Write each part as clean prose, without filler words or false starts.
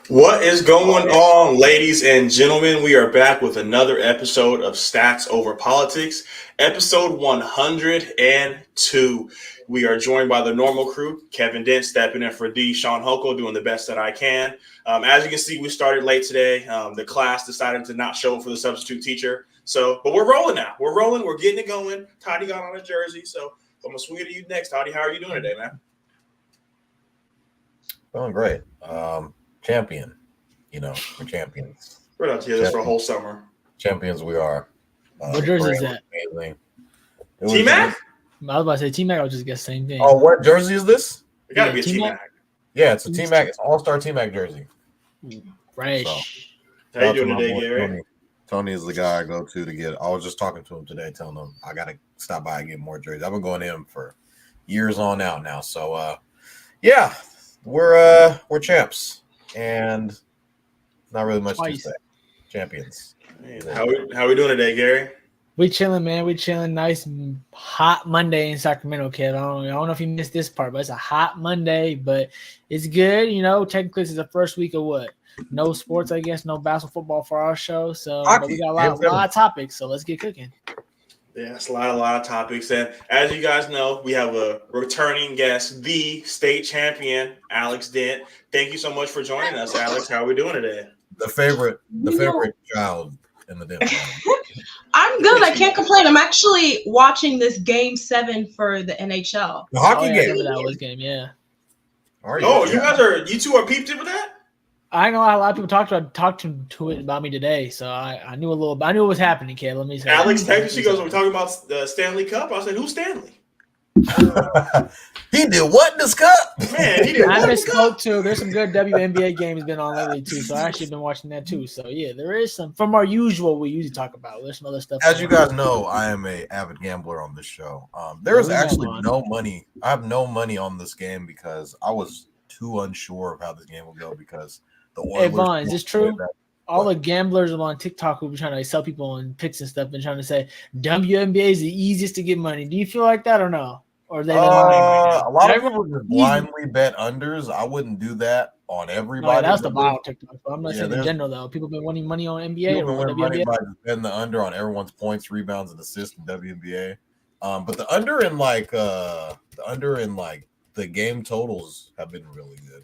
What is going on, ladies and gentlemen? We are back with another episode of Stats Over Politics, episode 102. We are joined by the normal crew, Kevin Dent stepping in for D, Shaun doing the best that I can. As you can see, we started late today. The class decided to not show for the substitute teacher. But we're rolling now. We're rolling. We're getting it going. Toddy got on a jersey. So I'm going to swing it to you next. Toddy, how are you doing today, man? Doing great. Champion. We're champions. We're not here this for a whole summer. Champions we are. What jersey is that? T-Mac? I was about to say T-Mac. I was just guess the same thing. Oh, what jersey is this? It got to be a T-Mac. Yeah, it's a T-Mac. It's all-star T-Mac jersey. Fresh. So, how you doing today, Garry? Tony is the guy I go to get. I was just talking to him today, telling him I got to stop by and get more jerseys. I've been going to him for years on out now. So, yeah, we're champs. And not really much to say. Champions. How we doing today, Garry? We chilling, man. We chilling. Nice hot Monday in Sacramento, kid. I don't know if you missed this part, but it's a hot Monday, but it's good. Technically this is the first week of what? No sports, I guess. No basketball, football for our show. So but we got a lot of topics. So let's get cooking. Yeah, it's a lot of topics. And as you guys know, we have a returning guest, the state champion, Alex Dent. Thank you so much for joining us, Alex. How are we doing today? The favorite child in the Dent family. I'm good. I can't complain. I'm actually watching this Game 7 for the NHL. The hockey game. That was game, yeah. You two are peeped in with that? I know a lot of people talked to it about me today, so I knew a little. I knew what was happening, kid. Let me say. Alex texted. She goes, "We're talking about the Stanley Cup." I said, "Who's Stanley?" He did what in this cup? Man, he did. I misspoke too. There's some good WNBA games been on lately too, so I actually been watching that too. So yeah, there is some from our usual. We usually talk about. There's some other stuff. As you guys know, I am an avid gambler on this show. There is actually no money. I have no money on this game because I was too unsure of how this game will go because. Hey, Vaughn, is this true? All the gamblers on TikTok who be trying to sell people on picks and stuff and trying to say WNBA is the easiest to get money. Do you feel like that or no? Or are they right a lot of people just blindly bet unders. I wouldn't do that on everybody. No, that's the wild TikTok. But I'm not saying in general though. People been winning money on NBA or winning money by just betting the under on everyone's points, rebounds, and assists in WNBA. But the under in the game totals have been really good.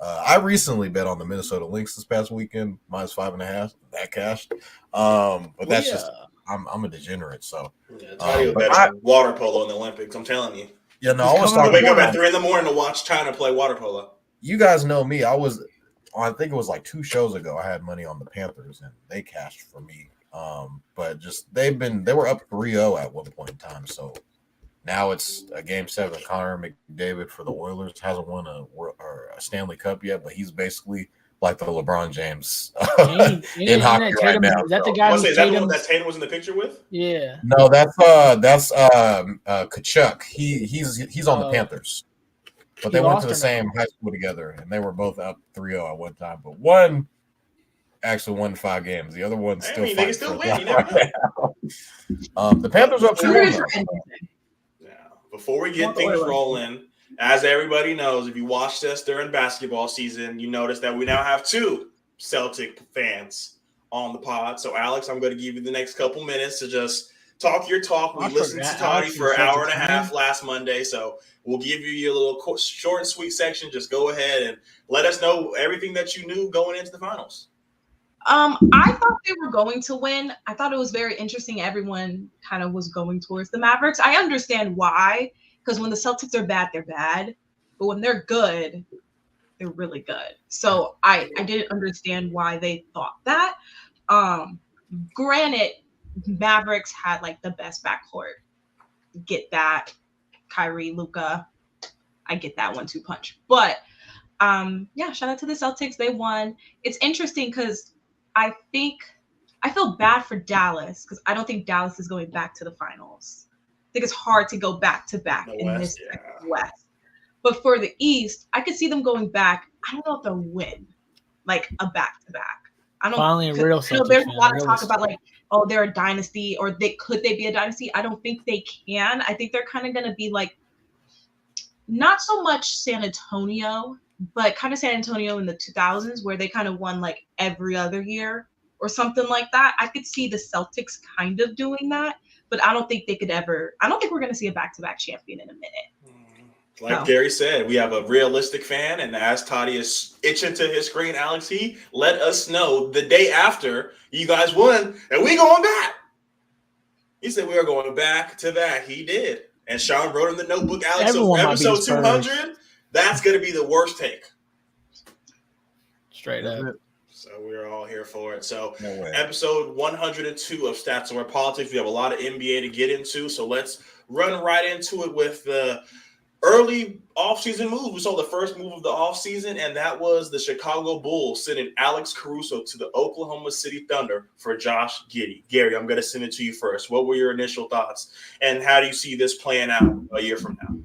I recently bet on the Minnesota Lynx this past weekend, -5.5. That cashed. But that's just I'm a degenerate. So yeah, Toddy bet water polo in the Olympics. I'm telling you. Yeah, no, I was talking. Wake up at 3 a.m. to watch China play water polo. You guys know me. I think it was like 2 shows ago. I had money on the Panthers and they cashed for me. But just they were up 3-0 at one point in time. So now it's a game 7. Connor McDavid for the Oilers hasn't won a Stanley Cup yet, but he's basically like the LeBron James in hockey right now. Is that the guy? Is that the one that Tatum was in the picture with? Yeah. No, that's Kachuk. He's on the Panthers, but they went to the same high school together, and they were both up 3-0 at one time. But one actually won 5 games. The other one's still. They can still win. You never know. The Panthers are up 2-1. Yeah. Before we get things rolling. As everybody knows, if you watched us during basketball season, you notice that we now have 2 Celtic fans on the pod. So, Alex, I'm going to give you the next couple minutes to just talk your talk. We listened to Toddy for an hour and a half last Monday, so we'll give you your little short and sweet section. Just go ahead and let us know everything that you knew going into the finals. I thought they were going to win. I thought it was very interesting. Everyone kind of was going towards the Mavericks. I understand why. Because when the Celtics are bad, they're bad. But when they're good, they're really good. So I didn't understand why they thought that. Granted, Mavericks had like the best backcourt. Get that. Kyrie, Luka. I get that 1-2 punch. But shout out to the Celtics. They won. It's interesting because I feel bad for Dallas because I don't think Dallas is going back to the finals. I think it's hard to go back-to-back in this West. But for the East, I could see them going back. I don't know if they'll win, like a back-to-back. I don't. Finally, a real Celtics there's a lot of talk about like, oh, they're a dynasty, or could they be a dynasty? I don't think they can. I think they're kind of going to be like, not so much San Antonio, but kind of San Antonio in the 2000s, where they kind of won like every other year or something like that. I could see the Celtics kind of doing that. But I don't think they could ever. I don't think we're going to see a back-to-back champion in a minute. Like Garry said, we have a realistic fan, and as Toddy is itching to his screen, Alex, he let us know the day after you guys won, and we going back. He said we are going back to back. He did, and Shaun wrote in the notebook, Alex. So episode 200, that's going to be the worst take. Straight up. So we're all here for it. So episode 102 of Stats Over Politics. We have a lot of NBA to get into. So let's run right into it with the early offseason move. We saw the first move of the offseason, and that was the Chicago Bulls sending Alex Caruso to the Oklahoma City Thunder for Josh Giddey. Garry, I'm going to send it to you first. What were your initial thoughts, and how do you see this playing out a year from now?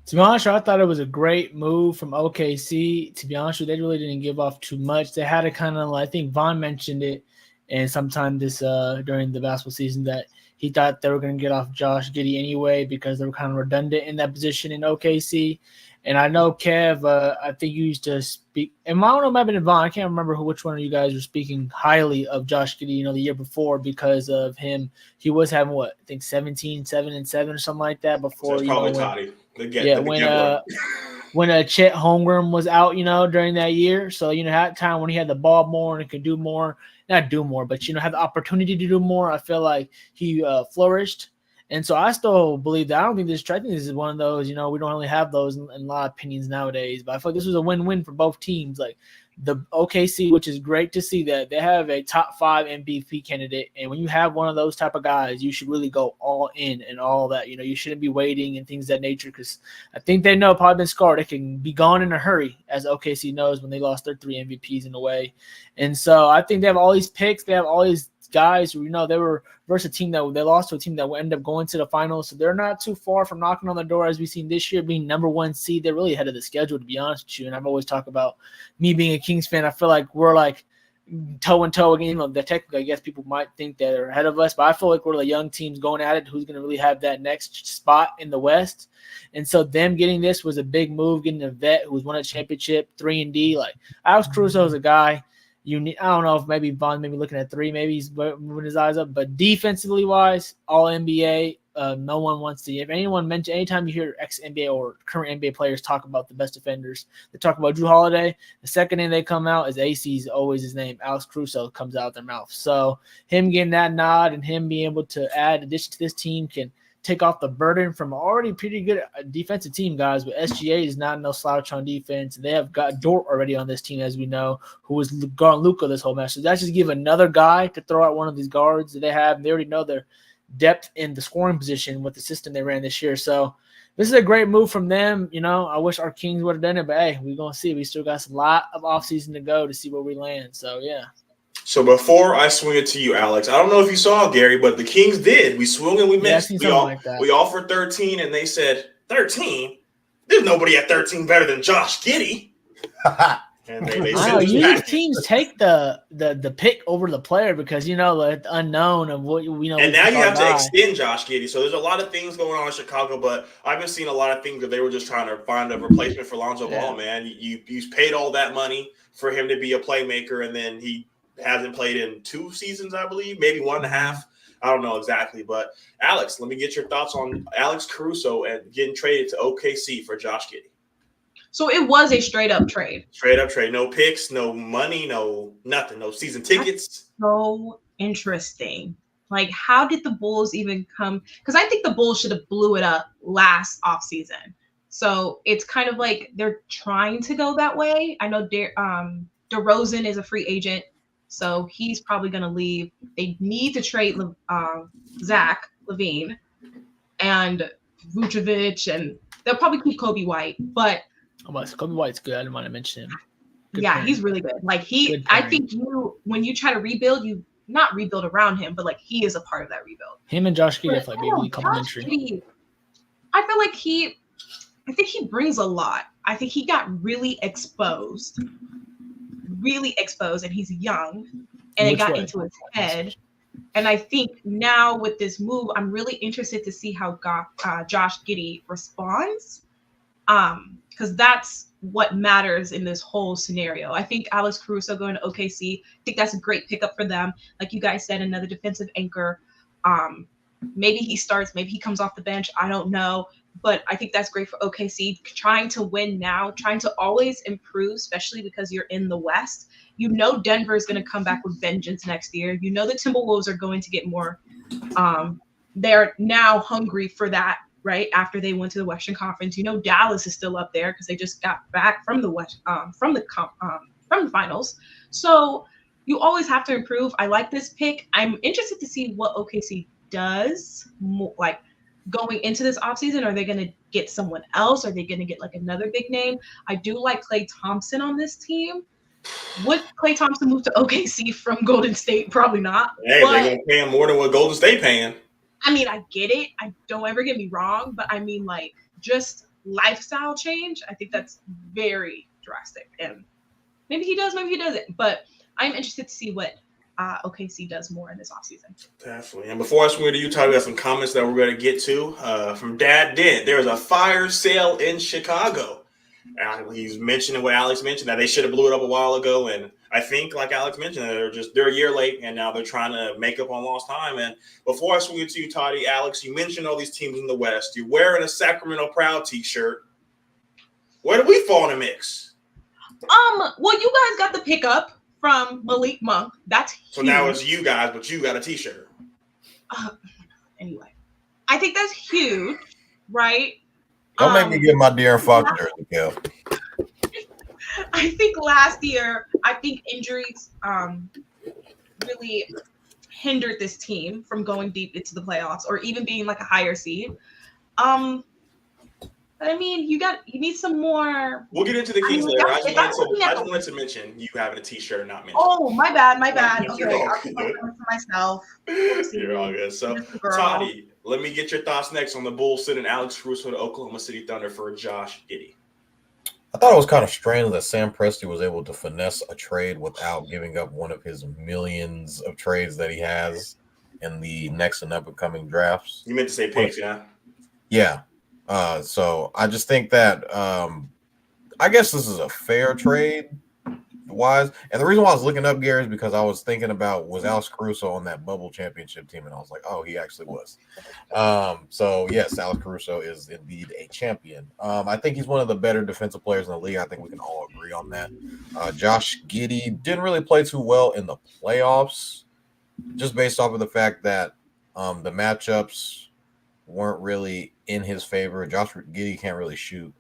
To be honest, I thought it was a great move from OKC. To be honest, they really didn't give off too much. They had to kind of, I think Vaughn mentioned it, and sometime this during the basketball season that he thought they were going to get off Josh Giddey anyway because they were kind of redundant in that position in OKC. And I know Kev, I think you used to speak, and I don't know, it might have been Vaughn. I can't remember which one of you guys were speaking highly of Josh Giddey, the year before because of him. He was having 17, 7-7 or something like that before. So probably Toddy. When Chet Holmgren was out, during that year. So, that time when he had the ball more and could do more, not do more, but, had the opportunity to do more, I feel like he flourished. And so I still believe that. I don't think this is one of those, we don't really have those in a lot of opinions nowadays. But I feel like this was a win-win for both teams. Like the OKC, which is great to see that they have a top 5 MVP candidate. And when you have one of those type of guys, you should really go all in and all that. You shouldn't be waiting and things of that nature because I think they know probably been scarred. They can be gone in a hurry, as OKC knows when they lost their 3 MVPs in a way. And so I think they have all these picks. They have all these guys who, they were versus a team that they lost to a team that would end up going to the finals. So they're not too far from knocking on the door as we've seen this year, being number 1 seed. They're really ahead of the schedule, to be honest with you. And I've always talked about me being a Kings fan. I feel like we're like toe and toe again. Technically, I guess people might think that they're ahead of us, but I feel like we're the young teams going at it. Who's going to really have that next spot in the West? And so them getting this was a big move, getting a vet who's won a championship, 3-and-D. Like Alex Caruso is a guy. I don't know if maybe Vaughn maybe looking at 3, maybe he's moving his eyes up, but defensively wise, all NBA, no one wants to. If anytime you hear ex-NBA or current NBA players talk about the best defenders, they talk about Drew Holiday. The second name they come out is AC's always his name. Alex Caruso comes out their mouth. So him getting that nod and him being able to add addition to this team can take off the burden from already pretty good defensive team, guys. But SGA is not no slouch on defense. They have got Dort already on this team, as we know, who was guarding Luka this whole match. So that's just give another guy to throw out one of these guards that they have. And they already know their depth in the scoring position with the system they ran this year. So this is a great move from them. I wish our Kings would have done it, but hey, we're going to see. We still got a lot of offseason to go to see where we land. So, yeah. So before I swing it to you, Alex, I don't know if you saw, Gary, but the Kings did. We swung and we missed. We offered 13, and they said, 13? There's nobody at 13 better than Josh Giddey. And they usually teams take the pick over the player because, the unknown of what we know. And now you have to extend Josh Giddey. So there's a lot of things going on in Chicago, but I've been seeing a lot of things that they were just trying to find a replacement for Lonzo Ball, man. You paid all that money for him to be a playmaker, and then he hasn't played in 2 seasons, I believe, maybe 1.5. I don't know exactly. But, Alex, let me get your thoughts on Alex Caruso and getting traded to OKC for Josh Giddey. So it was a straight-up trade. Straight-up trade. No picks, no money, no nothing, no season tickets. That's so interesting. Like, how did the Bulls even come? Because I think the Bulls should have blew it up last offseason. So it's kind of like they're trying to go that way. I know DeRozan is a free agent. So he's probably going to leave. They need to trade Zach LaVine and Vucevic, and they'll probably keep Kobe White. But Kobe White's good. I didn't want to mention him. Good yeah, he's really good. Like I think when you try to rebuild, you not rebuild around him, but like he is a part of that rebuild. Him and Josh Giddey are like maybe complementary. I feel like I think he brings a lot. I think he got really exposed, and he's young, and it got into his head. And I think now with this move, I'm really interested to see how Josh Giddey responds, because that's what matters in this whole scenario. I think Alex Caruso going to OKC, I think that's a great pickup for them. Like you guys said, another defensive anchor. Maybe he starts, maybe he comes off the bench. I don't know. But I think that's great for OKC, trying to win now, trying to always improve, especially because you're in the West. Denver is going to come back with vengeance next year. The Timberwolves are going to get more. They're now hungry for that, right? After they went to the Western Conference. Dallas is still up there because they just got back from the West, from the finals. So you always have to improve. I like this pick. I'm interested to see what OKC does, going into this offseason. Are they going to get someone else? Are they going to get like another big name? I do like Klay Thompson on this team. Would Klay Thompson move to OKC from Golden State? Probably not. Hey, they're going to pay him more than what Golden State paying. I mean, I get it. I don't ever get me wrong, but I mean, like, just lifestyle change. I think that's very drastic. And maybe he does, maybe he doesn't. But I'm interested to see what OKC does more in this offseason. Definitely. And before I swing to you, Todd, we got some comments that we're going to get to from Dad Dent. There is a fire sale in Chicago. He's mentioning what Alex mentioned, that they should have blew it up a while ago. And I think, like Alex mentioned, they're a year late, and now they're trying to make up on lost time. And before I swing it to you, Toddy, Alex, you mentioned all these teams in the West. You're wearing a Sacramento Proud t-shirt. Where do we fall in the mix? Well, you guys got the pickup from Malik Monk. That's huge. So now it's you guys, but you got a t-shirt. Anyway, I think that's huge, right? Don't make me get my De'Aaron Fox jersey, Kel. I think last year, injuries really hindered this team from going deep into the playoffs or even being like a higher seed. I mean, you need some more. We'll get into the Kings later. I just wanted to mention you having a t-shirt and not mention. Oh, my bad. Okay, I'll keep it for myself. You're all good. So, Toddy, let me get your thoughts next on the Bulls sending Alex Caruso to Oklahoma City Thunder for Josh Giddey. I thought it was kind of strange that Sam Presti was able to finesse a trade without giving up one of his millions of trades that he has in the next and up-and-coming drafts. You meant to say picks, yeah? Yeah. So I just think that I guess this is a fair trade wise. And the reason why I was looking up Garry is because I was thinking about, was Alex Caruso on that bubble championship team? And I was like, oh, he actually was. So yes, Alex Caruso is indeed a champion. I think he's one of the better defensive players in the league. I think we can all agree on that. Josh Giddey didn't really play too well in the playoffs, just based off of the fact that the matchups weren't really in his favor. Josh Giddey can't really shoot.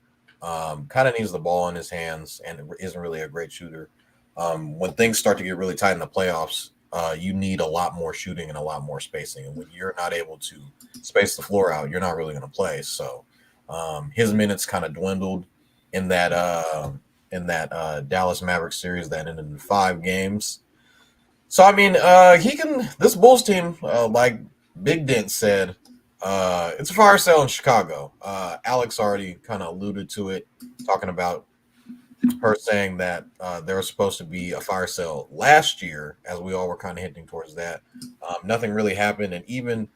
Kind of needs the ball in his hands and isn't really a great shooter. When things start to get really tight in the playoffs, you need a lot more shooting and a lot more spacing. And when you're not able to space the floor out, you're not really going to play. So his minutes kind of dwindled in that Dallas Mavericks series that ended in 5 games. So, I mean, this Bulls team, like Big Dent said, it's a fire sale in Chicago. Alex already kind of alluded to it, talking about her saying that there was supposed to be a fire sale last year, as we all were kind of hinting towards that. Nothing really happened, and even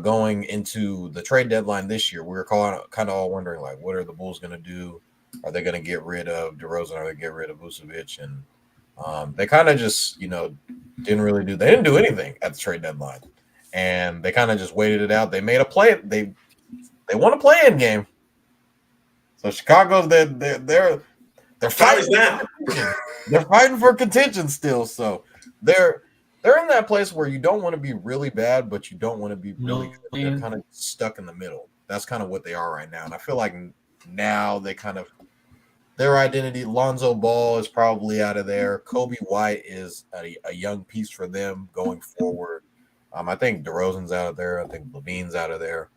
going into the trade deadline this year, we were kind of all wondering, like, what are the Bulls going to do? Are they going to get rid of DeRozan? Are they going to get rid of Vucevic? And they kind of just, didn't really do. They didn't do anything at the trade deadline. And they kind of just waited it out. They made a play. They won a play-in game. So Chicago's they're fighting now. They're fighting for contention still. So they're in that place where you don't want to be really bad, but you don't want to be really good. They're kind of stuck in the middle. That's kind of what they are right now. And I feel like now they kind of their identity. Lonzo Ball is probably out of there. Kobe White is a young piece for them going forward. I think DeRozan's out of there. I think Levine's out of there.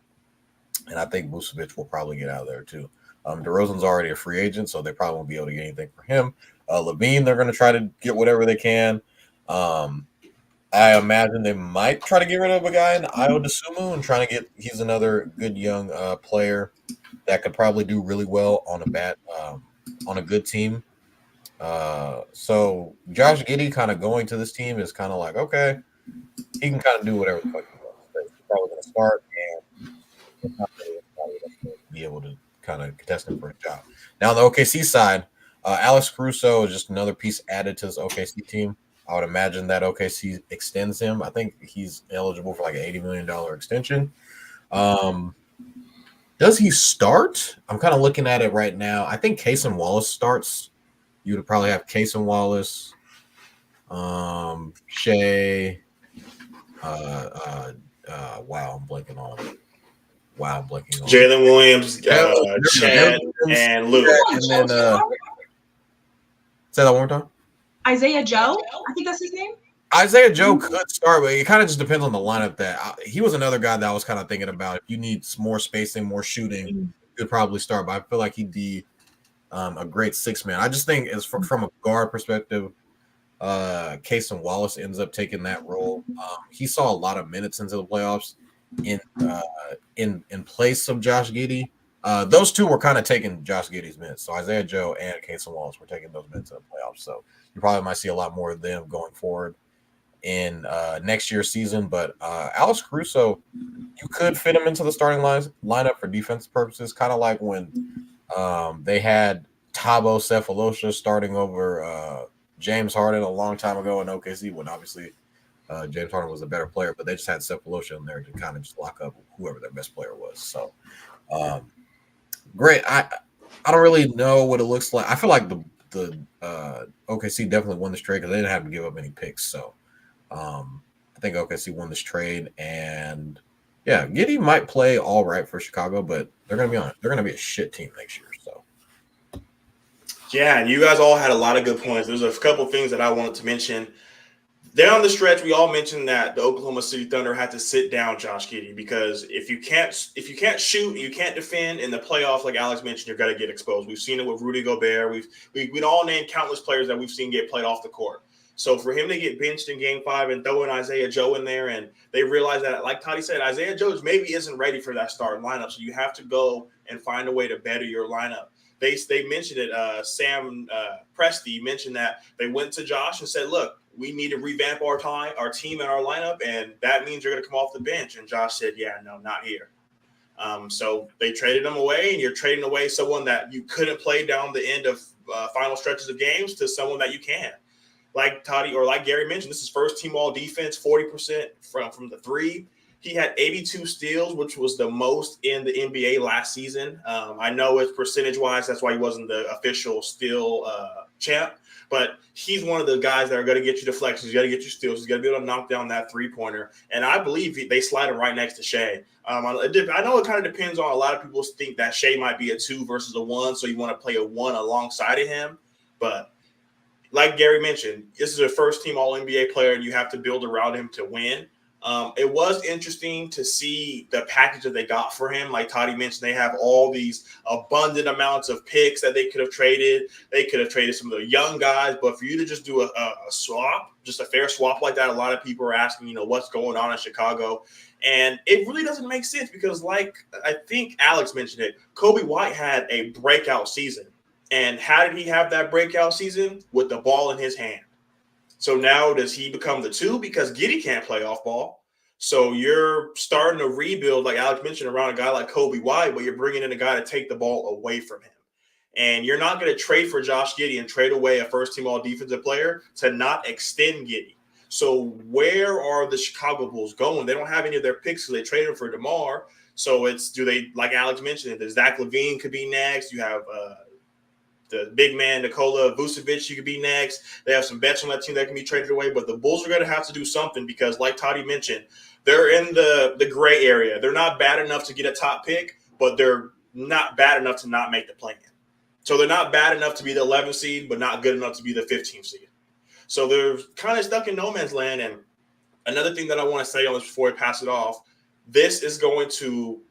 And I think Vucevic will probably get out of there too. DeRozan's already a free agent, so they probably won't be able to get anything for him. Levine, they're going to try to get whatever they can. I imagine they might try to get rid of a guy in Ayo Dosunmu and trying to get – he's another good young player that could probably do really well on a good team. So Josh Giddey kind of going to this team is kind of like, okay, he can kind of do whatever the fuck he wants. He's probably going to start and he's not really going to be able to kind of contest him for a job. Now on the OKC side, Alex Caruso is just another piece added to this OKC team. I would imagine that OKC extends him. I think he's eligible for like an $80 million extension. Does he start? I'm kind of looking at it right now. I think Cason Wallace starts. You would probably have Cason Wallace, Shea. I'm blanking on him. Jalen Williams, Chad, and Luke. And then say that one more time. Isaiah Joe, I think that's his name. Isaiah Joe could start, but it kind of just depends on the lineup. He was another guy that I was kind of thinking about. If you need more spacing, more shooting, you could probably start. But I feel like he'd be a great 6-man. I just think as from a guard perspective, Cason Wallace ends up taking that role. He saw a lot of minutes into the playoffs in place of Josh Giddey. Those two were kind of taking Josh Giddey's minutes. So Isaiah Joe and Cason Wallace were taking those minutes in the playoffs. So you probably might see a lot more of them going forward in next year's season. But Alex Caruso, you could fit him into the starting lineup for defensive purposes, kind of like when they had Thabo Sefolosha starting over James Harden a long time ago in OKC, when obviously James Harden was a better player, but they just had Sefolosha in there to kind of just lock up whoever their best player was. So great. I don't really know what it looks like. I feel like the OKC definitely won this trade because they didn't have to give up any picks. So I think OKC won this trade, and yeah, Giddey might play all right for Chicago, but they're gonna be a shit team next year. So yeah, and you guys all had a lot of good points. There's a couple things that I wanted to mention. Down the stretch, we all mentioned that the Oklahoma City Thunder had to sit down Josh Giddey because if you can't shoot and you can't defend in the playoffs, like Alex mentioned, you're gonna get exposed. We've seen it with Rudy Gobert. We'd all named countless players that we've seen get played off the court. So for him to get benched in Game 5 and throw in Isaiah Joe in there, and they realize that, like Toddy said, Isaiah Joe maybe isn't ready for that starting lineup. So you have to go and find a way to better your lineup. They mentioned it. Sam Presti mentioned that they went to Josh and said, "Look, we need to revamp our team and our lineup, and that means you're going to come off the bench." And Josh said, "Yeah, no, not here." So they traded him away, and you're trading away someone that you couldn't play down the end of final stretches of games to someone that you can. like Toddy or like Garry mentioned, this is first team all defense, 40% from the three. He had 82 steals, which was the most in the NBA last season. I know it's percentage-wise. That's why he wasn't the official steal champ. But he's one of the guys that are going to get you deflections. He's got to get you steals. He's got to be able to knock down that three-pointer. And I believe they slide him right next to Shai. I know it kind of depends on a lot of people think that Shai might be a 2 versus a 1, so you want to play a 1 alongside of him. But like Garry mentioned, this is a first-team All-NBA player, and you have to build around him to win. It was interesting to see the package that they got for him. Like Toddy mentioned, they have all these abundant amounts of picks that they could have traded. They could have traded some of the young guys, but for you to just do a swap, just a fair swap like that, a lot of people are asking, what's going on in Chicago. And it really doesn't make sense because, like I think Alex mentioned it, Kobe White had a breakout season. And how did he have that breakout season? With the ball in his hand. So now does he become the 2? Because Giddey can't play off ball. So you're starting to rebuild, like Alex mentioned, around a guy like Kobe White, but you're bringing in a guy to take the ball away from him. And you're not going to trade for Josh Giddey and trade away a first-team all-defensive player to not extend Giddey. So where are the Chicago Bulls going? They don't have any of their picks, so they traded him for DeMar. So like Alex mentioned, the Zach LaVine could be next. You have the big man, Nikola Vucevic, you could be next. They have some bets on that team that can be traded away. But the Bulls are going to have to do something because, like Toddy mentioned, they're in the gray area. They're not bad enough to get a top pick, but they're not bad enough to not make the play-in. So they're not bad enough to be the 11th seed, but not good enough to be the 15th seed. So they're kind of stuck in no man's land. And another thing that I want to say on this before we pass it off, this is going to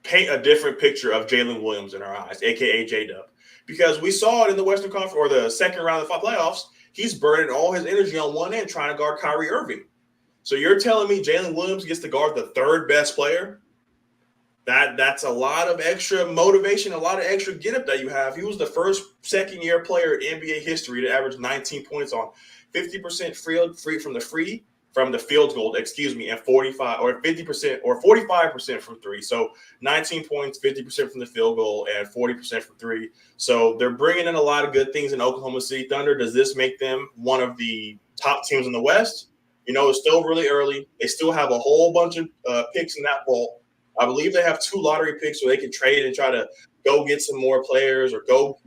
paint a different picture of Jalen Williams in our eyes, a.k.a. J-Dub. Because we saw it in the Western Conference or the second round of the playoffs, he's burning all his energy on one end trying to guard Kyrie Irving. So you're telling me Jalen Williams gets to guard the third best player? That's a lot of extra motivation, a lot of extra get-up that you have. He was the first second-year player in NBA history to average 19 points on 50% free from the field goal, and 45 or 50% or 45% from three. So 19 points, 50% from the field goal, and 40% from three. So they're bringing in a lot of good things in Oklahoma City Thunder. Does this make them one of the top teams in the West? It's still really early. They still have a whole bunch of picks in that vault. I believe they have 2 lottery picks so they can trade and try to go get some more players or go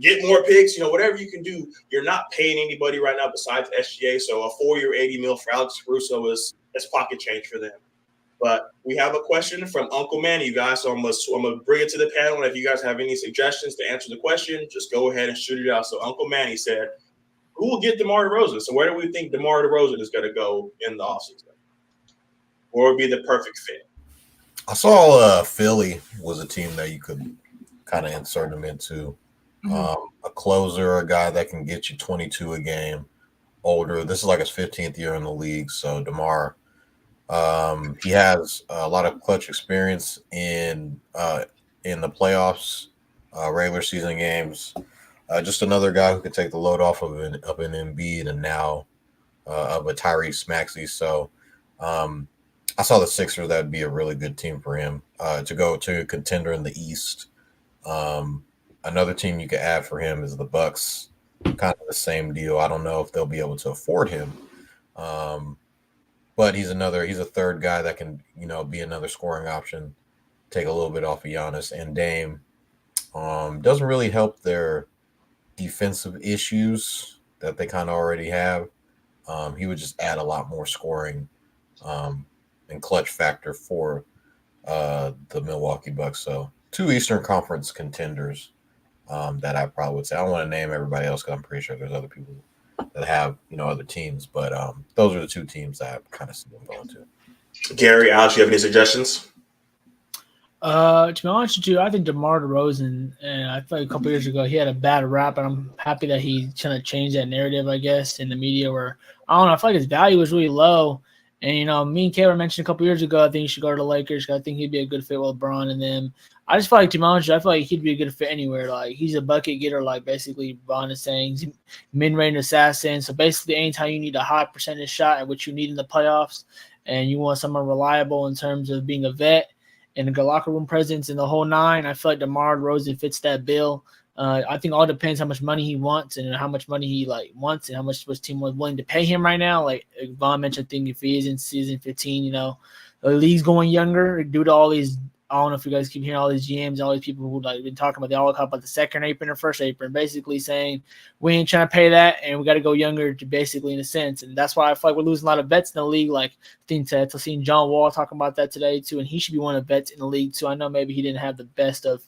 get more picks, whatever you can do. You're not paying anybody right now besides SGA. So a 4-year $80 million for Alex Caruso is pocket change for them. But we have a question from Uncle Manny, you guys. So I'm gonna bring it to the panel. And if you guys have any suggestions to answer the question, just go ahead and shoot it out. So Uncle Manny said, who will get DeMar DeRozan? So where do we think DeMar DeRozan is going to go in the offseason? Or would be the perfect fit? I saw Philly was a team that you could kind of insert him into. A closer, a guy that can get you 22 a game, older. This is like his 15th year in the league. So DeMar, he has a lot of clutch experience in the playoffs, regular season games. Just another guy who could take the load off of an Embiid and now of a Tyrese Maxey. So I saw the Sixers. That would be a really good team for him to go to a contender in the East. Another team you could add for him is the Bucks. Kind of the same deal. I don't know if they'll be able to afford him, but he's a third guy that can be another scoring option. Take a little bit off of Giannis and Dame. Doesn't really help their defensive issues that they kind of already have. He would just add a lot more scoring and clutch factor for the Milwaukee Bucks. So 2 Eastern Conference contenders that I probably would say. I don't want to name everybody else because I'm pretty sure there's other people that have other teams, but those are the 2 teams that I kind of see them going to. Garry, Alex, you have any suggestions? To be honest with you, I think DeMar DeRozan, and I feel like a couple years ago he had a bad rap, and I'm happy that he kind of changed that narrative, I guess, in the media where, I don't know, I feel like his value was really low. And, me and Kay were mentioning a couple years ago, I think he should go to the Lakers. I think he'd be a good fit with LeBron and them. I just feel like, to be honest, I feel like he'd be a good fit anywhere. Like, he's a bucket getter, like basically Vaughn is saying. He's mid-range assassin. So basically, anytime you need a high percentage shot, which you need in the playoffs, and you want someone reliable in terms of being a vet and a good locker room presence and the whole 9, I feel like DeMar DeRozan fits that bill. I think all depends how much money he wants and how much money he wants and how much his team was willing to pay him right now. Like Vaughn mentioned, I think if he is in season 15, the league's going younger due to all these. I don't know if you guys keep hearing all these GMs, all these people who been talking about. They all talk about the second apron or first apron, basically saying we ain't trying to pay that and we got to go younger, to basically in a sense. And that's why I feel like we're losing a lot of vets in the league. Like I think I've seen John Wall talking about that today too, and he should be one of the vets in the league too. I know maybe he didn't have the best of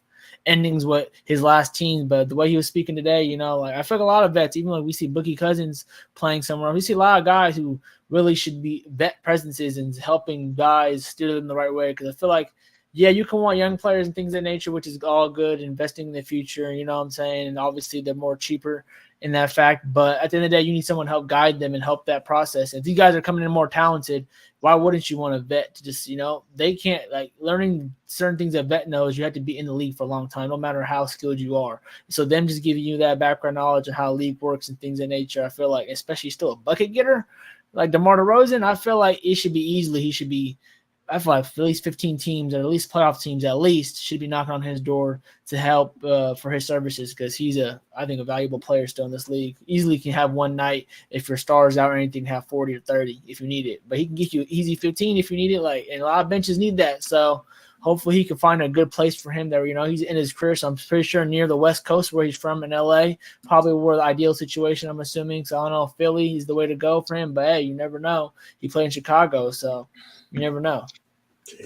endings with his last team, but the way he was speaking today, I feel like a lot of vets, even like we see Boogie Cousins playing somewhere, we see a lot of guys who really should be vet presences and helping guys steer them the right way. Because I feel like, yeah, you can want young players and things of that nature, which is all good, investing in the future, you know what I'm saying? And obviously they're more cheaper in that fact. But at the end of the day, you need someone to help guide them and help that process. If these guys are coming in more talented, why wouldn't you want a vet to just, they can't, learning certain things that vet knows, you have to be in the league for a long time, no matter how skilled you are. So them just giving you that background knowledge of how league works and things of that nature, I feel like, especially still a bucket getter, like DeMar DeRozan, I feel like it should be easily, I feel like at least 15 teams, or at least playoff teams, at least should be knocking on his door to help for his services, because he's I think a valuable player still in this league. Easily can have one night if your star's out or anything, have 40 or 30 if you need it. But he can get you easy 15 if you need it. And a lot of benches need that. So hopefully he can find a good place for him there. He's in his career, so I'm pretty sure near the West Coast where he's from in LA, probably were the ideal situation, I'm assuming. So I don't know if Philly is the way to go for him, but hey, you never know. He played in Chicago, so you never know.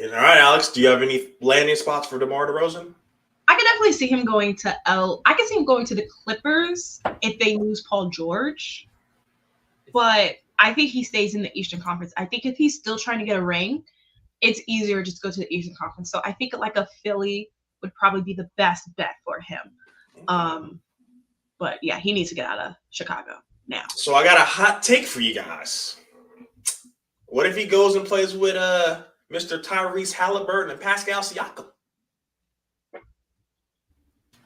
All right, Alex, do you have any landing spots for DeMar DeRozan? I could definitely see him going to I could see him going to the Clippers if they lose Paul George. But I think he stays in the Eastern Conference. I think if he's still trying to get a ring, it's easier just to go to the Eastern Conference. So I think like a Philly would probably be the best bet for him. But yeah, he needs to get out of Chicago now. So I got a hot take for you guys. What if he goes and plays with Mr. Tyrese Halliburton and Pascal Siakam?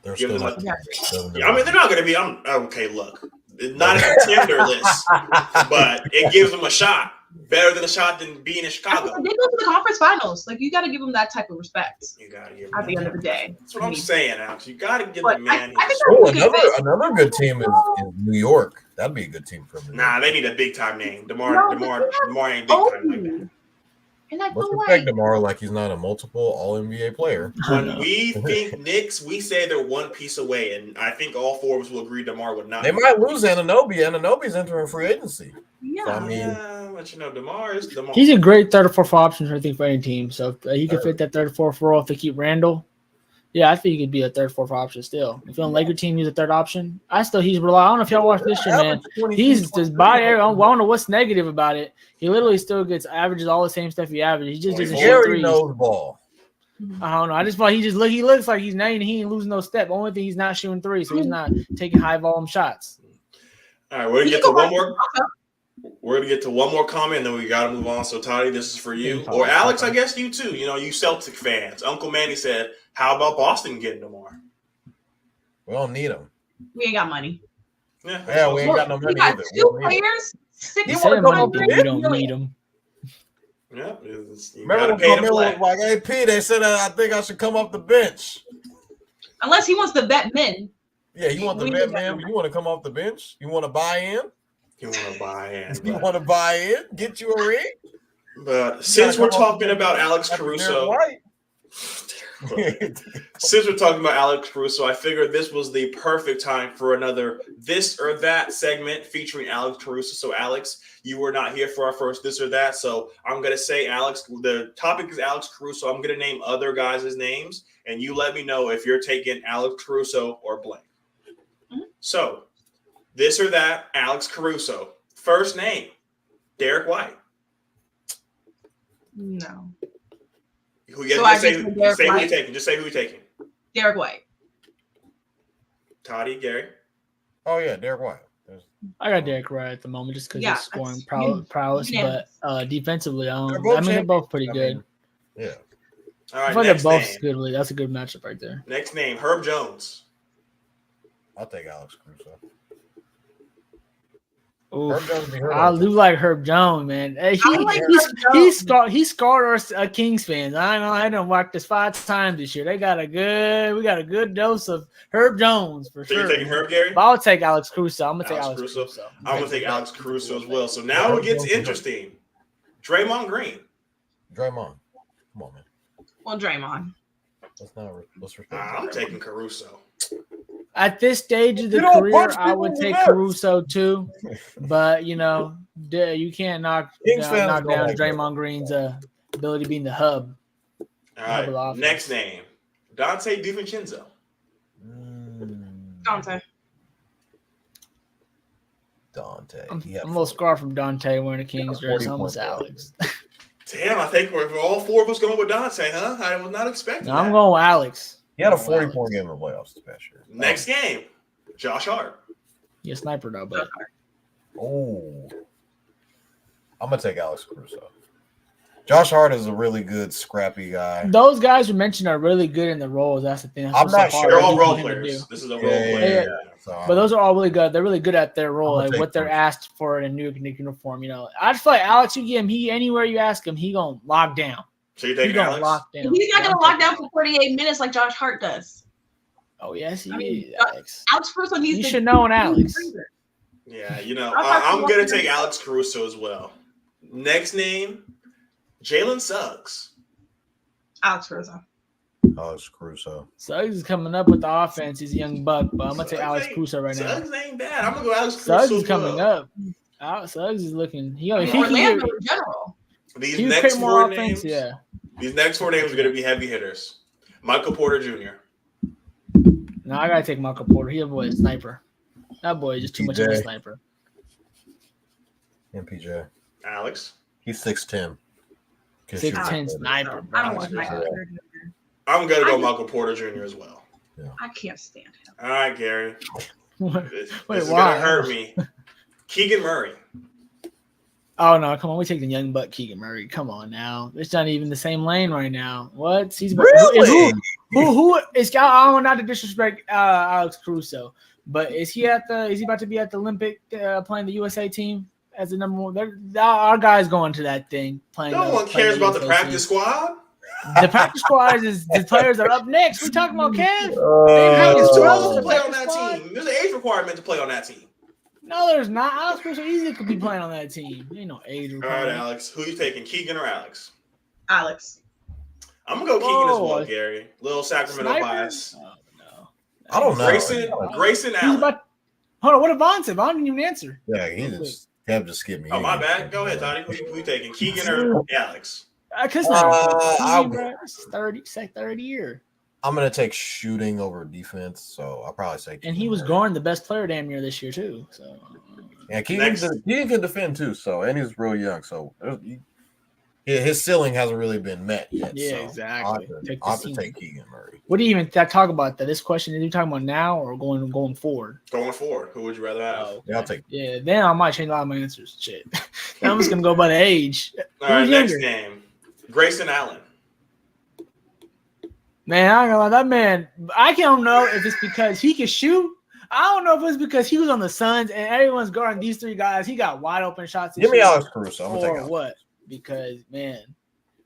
They're Give still them not, I mean, they're not going to be. Okay, look, not a contender list, but it gives them a shot. Better than a shot than being in Chicago. They go to the conference finals. Like, you got to give them that type of respect. You got to give at the end of the day. That's what I'm saying, Alex. You got to give But the man. another good team is New York. That'd be a good team for him. Nah, they need a big time name. DeMar ain't big time like that. And I Let's feel respect like DeMar like he's not a multiple All-NBA player. When we think Knicks, we say they're one piece away, and I think all four of us will agree DeMar would not. They might lose Anunoby. Anunoby's entering free agency. yeah. So, I mean, but DeMar is DeMar. He's a great third or fourth option, I think, for any team. So if he could fit that third or fourth role if they keep Randall. Yeah, I think he could be a third, fourth option still. If you're on Laker team, he's a third option. He's relying. I don't know if y'all watch this shit, man. He's just by air. I don't know what's negative about it. He literally still averages all the same stuff he averages. He just doesn't shoot threes. Knows ball. I don't know. I just thought he looks like he's nailing. He ain't losing no step. Only thing he's not shooting threes, so he's not taking high volume shots. All right, we're gonna get to one more. We're gonna get to one more comment, and then we gotta move on. So, Toddy, this is for you, or Alex. I guess you too. You Celtic fans. Uncle Manny said, "How about Boston getting DeMar?" We don't need him. We ain't got money. Yeah, we ain't got no money We got either. two players. He said we don't need him. Yeah, remember when Carmelo was like, "Hey, P," they said, "I think I should come off the bench." Unless he wants to vet men. Yeah, you want the vet man? You want to come off the bench? You want to buy in? You want to buy in? You want to buy in? Get you a ring? But since we're talking about Alex Caruso, since we're talking about Alex Caruso, I figured this was the perfect time for another This or That segment featuring Alex Caruso. So, Alex, you were not here for our first This or That. So I'm going to say, Alex, the topic is Alex Caruso. I'm going to name other guys' names, and you let me know if you're taking Alex Caruso or blank. Mm-hmm. So, This or That, Alex Caruso. First name, Derek White. No. Say who you're taking. Just say who you're taking. Derek White. Toddy, Garry. Oh, yeah, Derek White. I got Derek White at the moment just because he's scoring prowess. Yeah. But defensively, they're both pretty good. Yeah. All right, I they're both good. That's a good matchup right there. Next name, Herb Jones. I'll take Alex Caruso. Oof. Herb Jones be hurt I all the do time. like Herb Jones, man. He scarred our Kings fans. I know. I done watched this 5 times this year. We got a good dose of Herb Jones for So sure. you're taking Herb, Gary? But I'll take Alex Caruso. I'm gonna take Alex Alex Caruso. Caruso. I'm gonna take Alex Caruso as well. So now it gets interesting. Draymond Green. Draymond. Come on, man. Well, Draymond. Let's respect. I'm taking Caruso. At this stage of the You don't career, punch I people would in the take nuts. Caruso too. But you can't knock Kings fans down don't like Draymond Green's ability to be in the hub. All Hub of the right. offense. Next name. Dante DiVincenzo. Dante. Dante. I'm He had a little 40. scarred from Dante wearing a Kings jersey. 40 Almost points. Alex. Damn, I think we're all 4 of us going with Dante, huh? I was not expecting No, that. I'm going with Alex. He had a I'm going with 40-point Alex. game in the playoffs this past year. Next game. Josh Hart. He's a sniper though, but Oh. I'm going to take Alex Caruso. Josh Hart is a really good, scrappy guy. those guys you mentioned are really good in the roles. That's the thing. That's I'm what's not so sure. hard They're to all do role for him to players. do. This is a role Yeah, player. yeah. So, But those are all really good. They're really good at their role, I'm gonna like take what they're Caruso. asked for in a new uniform. I just feel like Alex, you get him, anywhere you ask him, he gonna lock down. So you're He taking gonna Alex? lock down. He's not Yeah, gonna I'm lock taking down for 48 minutes like Josh Hart does. Oh yes, he I mean, is. Alex. Alex Caruso needs You to. should know an Alex. Yeah, I'm I'm going to take Alex Caruso as well. Next name, Jalen Suggs. Alex Caruso. Alex Caruso. Suggs is coming up with the offense. He's a young buck, but I'm gonna take Alex Caruso right now. Suggs ain't bad. I'm going to go Alex Caruso Suggs is as well. coming up. Suggs is looking. If he Orlando can in general. These he next create more 4 offense, names, yeah. These next 4 names are going to be heavy hitters. Michael Porter Jr. No, I gotta take Michael Porter. He a boy, a sniper. That boy is just too much of a DJ. sniper. MPJ. Alex. He's 6'10". 6'10" sniper. Bro. I don't want Michael Porter Jr. I'm going to go Michael Porter Jr. as well. I can't stand him. All right, Gary. Wait, This is why? going to hurt me. Keegan Murray. Oh no, come on, we take the young buck Keegan Murray. Come on now. It's not even the same lane right now. What? He's Really? who is I don't not to disrespect Alex Caruso, but is he about to be at the Olympic playing the USA team as the number one? Our guys going to that thing playing. No one cares about the USA practice team. squad. The practice squad is the players are up next. We talking about Kev? Alex Oh. Caruso to play on Practice that squad? team. There's an age requirement to play on that team. No, there's not. Alex Caruso easily could be playing on that team. Ain't no age All right, requirement. Alex. Who you taking, Keegan or Alex? Alex. I'm gonna go Keegan as Whoa. well, Gary. Little Sacramento Sniper? bias. Oh, no. I don't know. Grayson He's Allen. about. Hold on. What did Vaughn say? Vaughn didn't even answer. Yeah, Kev just skipped me. Oh, my bad. Go ahead, Toddy. Who you taking, Keegan or Alex? Because I'm- it's 30 year. I'm gonna take shooting over defense, so I'll probably say. And he was guarding the best player damn near this year too. So Yeah, Keegan can defend too. So and he's real young, so his ceiling hasn't really been met yet. Yeah, so exactly. I'll have to take Keegan Murray. what do you even talk about that? This question is you talking about now or going forward? Going forward. Who would you rather have? Oh, Yeah, I'll take. yeah, then I might change a lot of my answers. Shit. Now I'm just gonna go by the age. All right, Who's next younger? game. Grayson Allen. Man, I ain't gonna lie, that man, I don't know if it's because he can shoot. I don't know if it's because he was on the Suns and everyone's guarding these 3 guys. He got wide open shots. Give me Alex Caruso. I'm gonna take Or Alex. what? Because man,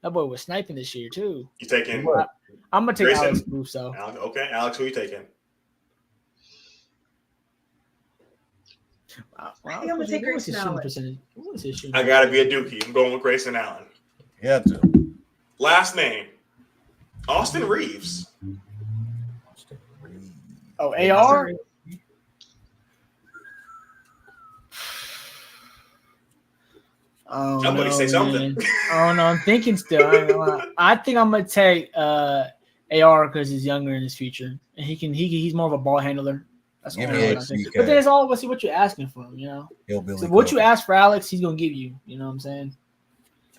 that boy was sniping this year too. You taking? What? I'm gonna take Grayson. Alex Caruso. Okay, Alex. Who you taking? Wow, I think I'm gonna take what was his Grayson shooting Allen. percentage? What was his shooting? I gotta be a Dookie. I'm going with Grayson Allen. He had to. Last name. Austin Reeves. Oh, AR. Oh, Somebody say something. Oh no, I'm thinking still. I ain't gonna lie. I think I'm gonna take AR because he's younger in his future, and he's more of a ball handler. That's Give all me I'm saying. HBK. But then it's all let's see what you're asking for him. Hillbilly So what you coach. ask for Alex, he's gonna give you. You know what I'm saying?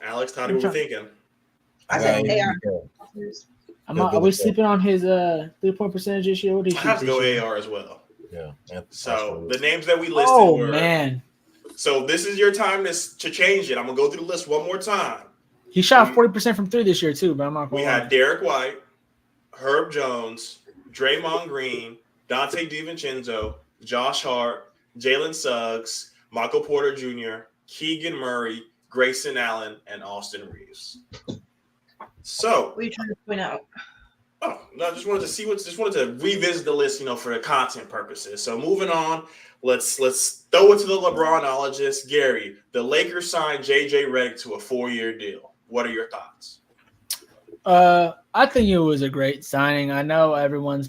Alex, Toddy, what you thinking? I got said AR. HBK. Are we sleeping on his 3-point percentage this year? What did he I have to shoot go this year? AR as well. Yeah. So the names that we listed Oh were. man, So this is your time to change it. I'm gonna go through the list one more time. he shot 40% from 3 this year too. But I'm not. We Gonna had lie. Derek White, Herb Jones, Draymond Green, Dante DiVincenzo, Josh Hart, Jalen Suggs, Michael Porter Jr., Keegan Murray, Grayson Allen, and Austin Reeves. So, What are you trying to point out? oh, no, I just wanted to revisit the list, for the content purposes. So moving on, let's throw it to the LeBronologist, Garry. The Lakers signed JJ Redick to a 4-year deal. What are your thoughts? I think it was a great signing. I know there's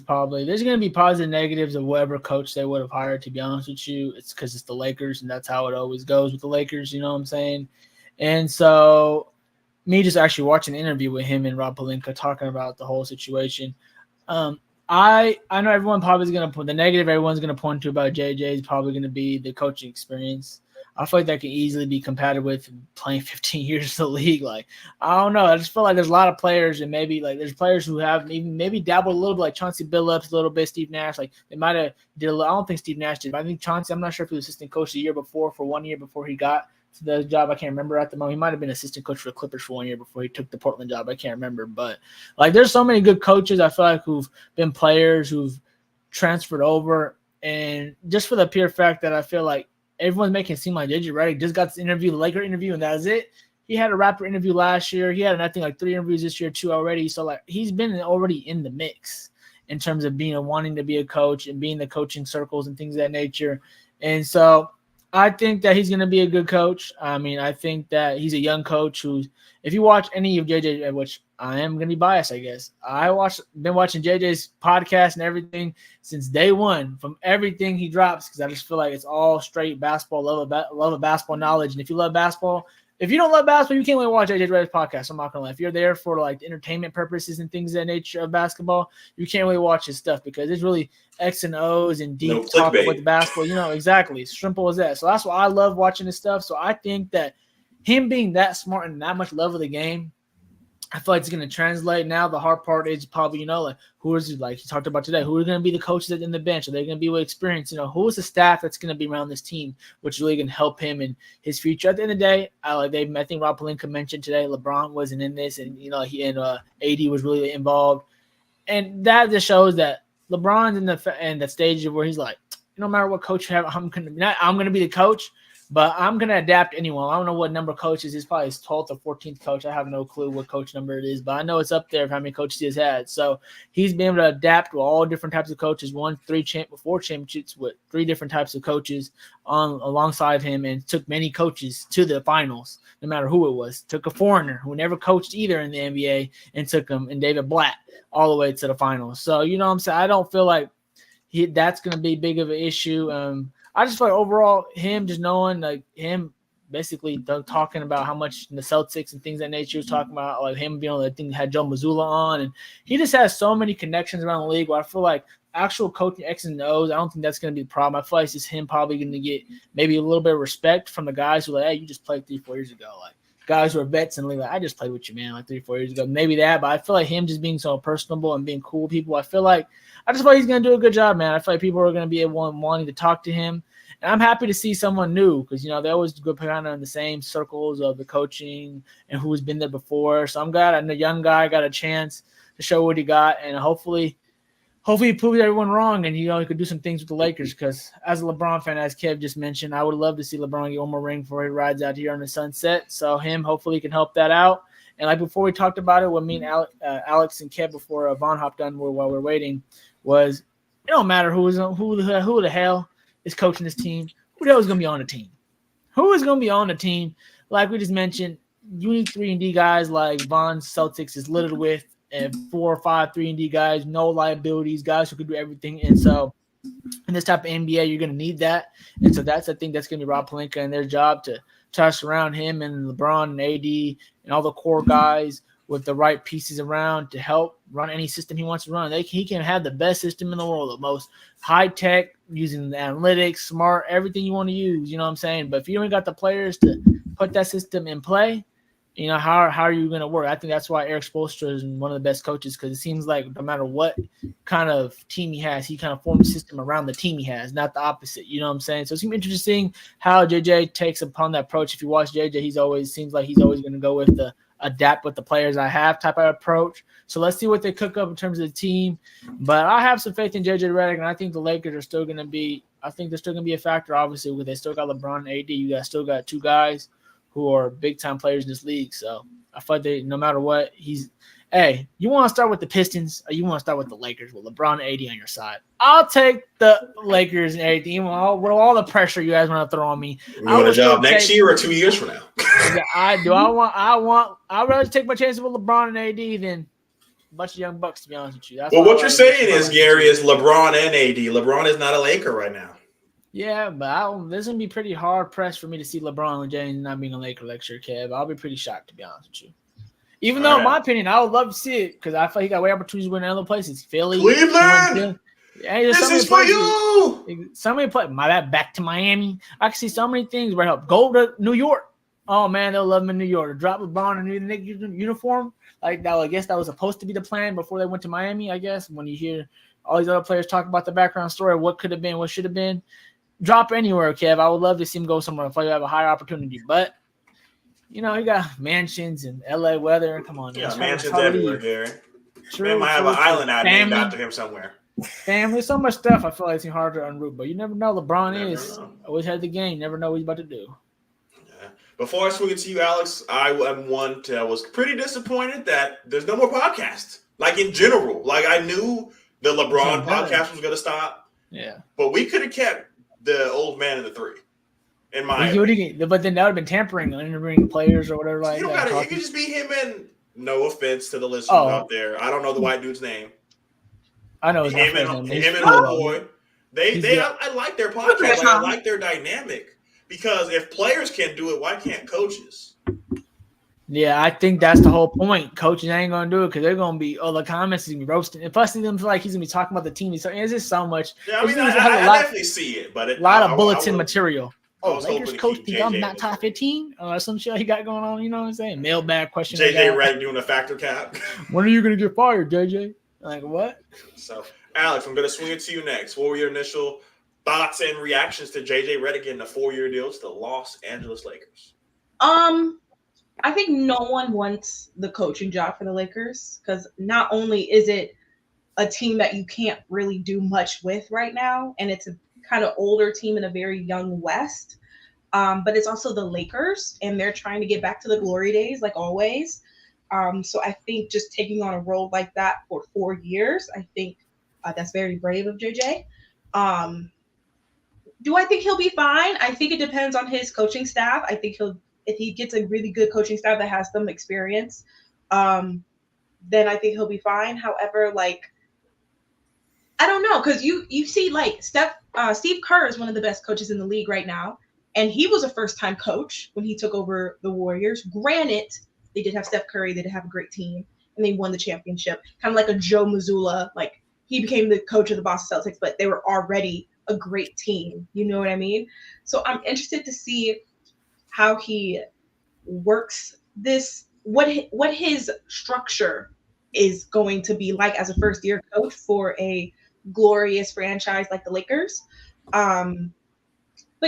going to be positive negatives of whatever coach they would have hired, to be honest with you. It's because it's the Lakers, and that's how it always goes with the Lakers, you know what I'm saying? And so me just actually watching an interview with him and Rob Pelinka talking about the whole situation. I know everyone probably is going to put the negative everyone's going to point to about JJ is probably going to be the coaching experience. I feel like that can easily be compatible with playing 15 years in the league. Like, I don't know. I just feel like there's a lot of players, and maybe like there's players who have maybe dabbled a little bit, like Chauncey Billups a little bit, Steve Nash. Like they might have did. I don't think Steve Nash did, but I think Chauncey. I'm not sure if he was assistant coach the year before for 1 year before he got to the job. I can't remember at the moment. He might have been assistant coach for the Clippers for 1 year before he took the Portland job. I can't remember, but like there's so many good coaches. I feel like who've been players who've transferred over, and just for the pure fact that I feel like everyone's making it seem like JJ Redick just got this interview, the Laker interview, and that was it. He had a Raptor interview last year. He had, I think, like 3 interviews this year too already. So like he's been already in the mix in terms of wanting to be a coach and being the coaching circles and things of that nature. And so I think that he's going to be a good coach. I mean, I think that he's a young coach who's, if you watch any of JJ, which I am going to be biased, I guess. Been watching JJ's podcast and everything since day one, from everything he drops, because I just feel like it's all straight basketball, love of basketball knowledge. And if you love basketball, if you don't love basketball, you can't really watch JJ Redick's podcast. I'm not going to lie. If you're there for like the entertainment purposes and things of that nature of basketball, you can't really watch his stuff because it's really X and O's and deep talk with the basketball. Exactly. It's simple as that. So that's why I love watching his stuff. So I think that him being that smart and that much love of the game, I feel like it's going to translate. Now the hard part is probably, like who is, like he talked about today, who are going to be the coaches in the bench? Are they going to be with experience? Who is the staff that's going to be around this team, which really can help him in his future? At the end of the day, I think Rob Pelinka mentioned today LeBron wasn't in this, and he and AD was really involved, and that just shows that LeBron's in the stage of where he's like, no matter what coach you have, I'm going to be the coach. But I'm going to adapt anyone. I don't know what number of coaches. He's probably his 12th or 14th coach. I have no clue what coach number it is, but I know it's up there of how many coaches he has had. So he's been able to adapt to all different types of coaches, won 4 championships with 3 different types of coaches alongside him, and took many coaches to the finals, no matter who it was. Took a foreigner who never coached either in the NBA and took him, and David Blatt, all the way to the finals. So, what I'm saying? I don't feel like that's going to be big of an issue. I just feel like overall, him just knowing, like him basically talking about how much the Celtics and things of that nature was talking about, like him being on the thing that had Joe Mazzulla on, and he just has so many connections around the league where I feel like actual coaching X and O's, I don't think that's going to be the problem. I feel like it's just him probably going to get maybe a little bit of respect from the guys who are like, hey, you just played 3-4 years ago. Like guys who are vets and like, I just played with you, man, like 3-4 years ago. Maybe that, but I feel like him just being so personable and being cool with people, I just feel like he's going to do a good job, man. I feel like people are going to be wanting to talk to him. And I'm happy to see someone new because, they always go kind of in the same circles of the coaching and who's been there before. So I'm glad a young guy got a chance to show what he got. And hopefully he proves everyone wrong and, he could do some things with the Lakers because as a LeBron fan, as Kev just mentioned, I would love to see LeBron get one more ring before he rides out here on the sunset. So hopefully he can help that out. And like before we talked about it, when me and Alex and Kev before Vaughn hopped on while we're waiting was it don't matter who the hell is coaching this team. Who the hell is going to be on the team? Who is going to be on the team? Like we just mentioned, you need 3-and-D guys like Vaughn's Celtics is littered with, and 4 or 5 3-and-D guys, no liabilities, guys who could do everything. And so in this type of NBA, you're going to need that. And so that's, I think that's going to be Rob Pelinka and their job to try to surround him and LeBron and AD and all the core guys with the right pieces around to help run any system he wants to run. He can have the best system in the world, the most high-tech, using the analytics, smart, everything you want to use, you know what I'm saying? But if you don't got the players to put that system in play, how are you going to work? I think that's why Eric Spoelstra is one of the best coaches because it seems like no matter what kind of team he has, he kind of forms a system around the team he has, not the opposite, you know what I'm saying? So it's interesting how JJ takes upon that approach. If you watch JJ, seems like he's always going to go with the adapt with the players I have type of approach. So let's see what they cook up in terms of the team. But I have some faith in JJ Redick, and I think the Lakers are still going to be I think they're still going to be a factor, obviously, because they still got LeBron and AD. You guys still got two guys who are big-time players in this league. So I feel like no matter what, hey, you want to start with the Pistons or you want to start with the Lakers with LeBron and AD on your side? I'll take the Lakers and AD with all the pressure you guys want to throw on me. You want a job next year or 2 years from now? I'd rather take my chances with LeBron and AD than a bunch of young bucks, to be honest with you. Well, what you're saying is, Gary, is LeBron and AD. LeBron is not a Laker right now. Yeah, but this is going to be pretty hard pressed for me to see LeBron James not being a Laker next year, Kev. I'll be pretty shocked, to be honest with you. Even though, in my opinion, I would love to see it because I feel he got way opportunities to win in other places. Philly, Cleveland. Yeah, this is for you. Somebody play back to Miami. I can see so many things where help. Go to New York. Oh man, they'll love him in New York. Drop LeBron in the Knicks uniform like that. I guess that was supposed to be the plan before they went to Miami. I guess when you hear all these other players talk about the background story, what could have been, what should have been, drop anywhere, Kev. I would love to see him go somewhere if you have a higher opportunity, but. You got mansions and LA weather. Come on, yeah, mansions everywhere, Gary. True, man might have an island out named after him somewhere. Damn, there's so much stuff I feel like it's hard to unroot, but you never know. LeBron always had the game. Never know what he's about to do. Yeah. Before I swing it to you, Alex, I am one that was pretty disappointed that there's no more podcast. Like in general, like I knew the LeBron podcast was going to stop. Yeah, but we could have kept the old man in the three. But then that would have been tampering, interviewing players or whatever like that. It could just be him and no offense to the listeners out there. I don't know the white dude's name. I know him and homeboy. I like their podcast. I like their dynamic because if players can't do it, why can't coaches? Yeah, I think that's the whole point. Coaches ain't gonna do it because they're gonna be the comments is gonna be roasting. And plus, them feel like he's gonna be talking about the team. So it's just so much. Yeah, I mean, I definitely see it, but a lot of bulletin material. Lakers coach think I'm not top 15 or some shit he got going on. You know what I'm saying? Mailbag question. JJ Redick doing a factor cap. When are you gonna get fired, JJ? Like what? So, Alex, I'm gonna swing it to you next. What were your initial thoughts and reactions to JJ Redick getting a 4-year deal to the Los Angeles Lakers? I think no one wants the coaching job for the Lakers because not only is it a team that you can't really do much with right now, and it's a kind of older team in a very young West. But it's also the Lakers, and they're trying to get back to the glory days, like always. So I think just taking on a role like that for 4 years, I think that's very brave of JJ. Do I think he'll be fine? I think it depends on his coaching staff. I think if he gets a really good coaching staff that has some experience, then I think he'll be fine. However, I don't know, because you see Steve Kerr is one of the best coaches in the league right now, and he was a first-time coach when he took over the Warriors. Granted, they did have Steph Curry, they did have a great team, and they won the championship. Kind of like a Joe Mazzulla, he became the coach of the Boston Celtics, but they were already a great team. You know what I mean? So I'm interested to see how he works this, what his structure is going to be like as a first-year coach for a glorious franchise like the Lakers. But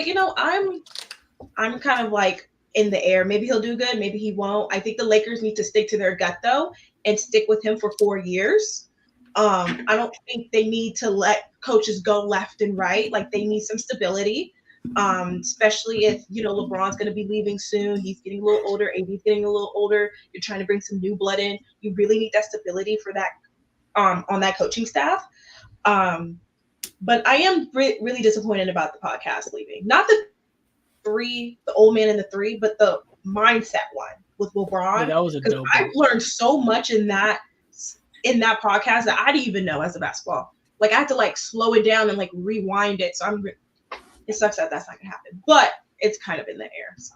I'm kind of in the air. Maybe he'll do good, maybe he won't. I think the Lakers need to stick to their gut though and stick with him for 4 years. I don't think they need to let coaches go left and right. They need some stability, especially if LeBron's going to be leaving soon. He's getting a little older, AD's getting a little older. You're trying to bring some new blood in. You really need that stability for that on that coaching staff. But I am really disappointed about the podcast leaving. Not the old man in the three, but the mindset one with LeBron. Yeah, that was a dope. I've learned so much in that podcast that I didn't even know as a basketball. I had to slow it down and rewind it. So it sucks that that's not gonna happen, but it's kind of in the air. So.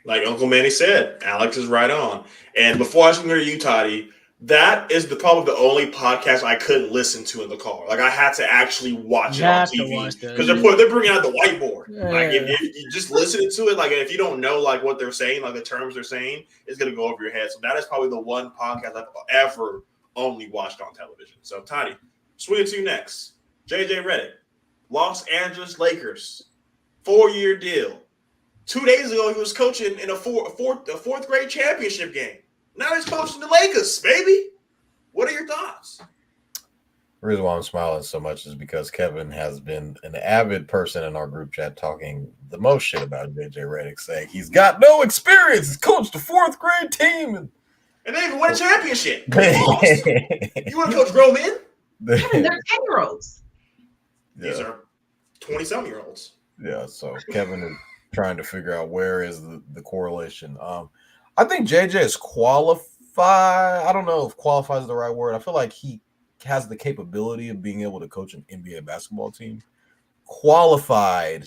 Like Uncle Manny said, Alex is right on. And before I swing to you, Toddy, that is probably the only podcast I couldn't listen to in the car. I had to actually watch it on TV because they're bringing out the whiteboard. If you just listening to it, if you don't know what they're saying, the terms they're saying, it's gonna go over your head. So that is probably the one podcast I've ever only watched on television. So Toddy, swing it to you next. JJ Redick, Los Angeles Lakers, 4-year deal. 2 days ago, he was coaching in a fourth grade championship game. Now he's coaching the Lakers, baby. What are your thoughts? The reason why I'm smiling so much is because Kevin has been an avid person in our group chat talking the most shit about JJ Redick, saying he's got no experience. He's coached a 4th grade team. And they even won a championship. You want to coach grown men? They're 10-year-olds. These are 20-something-year-olds. Yeah, so Kevin is trying to figure out where is the correlation. I think JJ is qualified. I don't know if qualified is the right word. I feel like he has the capability of being able to coach an NBA basketball team. Qualified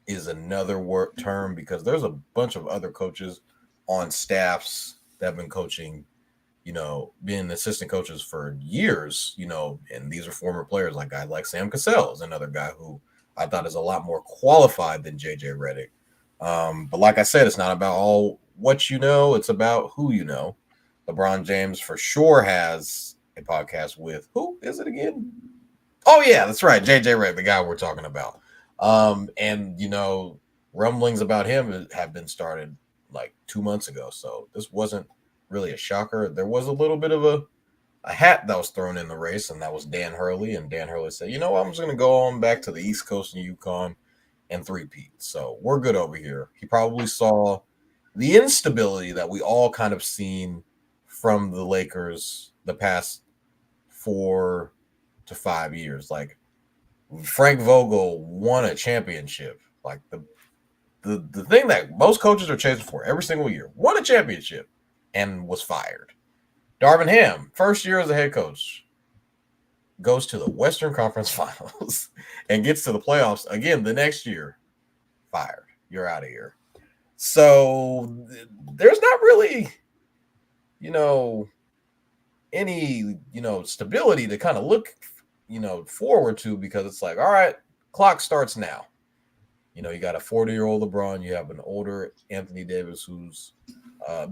is another term because there's a bunch of other coaches on staffs that have been coaching, being assistant coaches for years, and these are former players like guys like Sam Cassell is another guy who I thought is a lot more qualified than JJ Redick. But like I said, it's not about all what you know, it's about who you know. LeBron James for sure has a podcast with who is it again? Oh yeah, that's right, JJ Redick, the guy we're talking about. And rumblings about him have been started like 2 months ago, so this wasn't really a shocker. There was a little bit of a hat that was thrown in the race, and that was Dan Hurley. And Dan Hurley said, I'm just going to go on back to the East Coast and UConn and three-peat. So we're good over here. He probably saw the instability that we all kind of seen from the Lakers the past 4 to 5 years. Like Frank Vogel won a championship. Like the thing that most coaches are chasing for every single year, won a championship and was fired. Darvin Ham, first year as a head coach, goes to the Western Conference Finals and gets to the playoffs again the next year, fired. You're out of here. So there's not really, any, stability to kind of look, forward to, because it's like, all right, clock starts now. You got a 40-year-old LeBron. You have an older Anthony Davis who's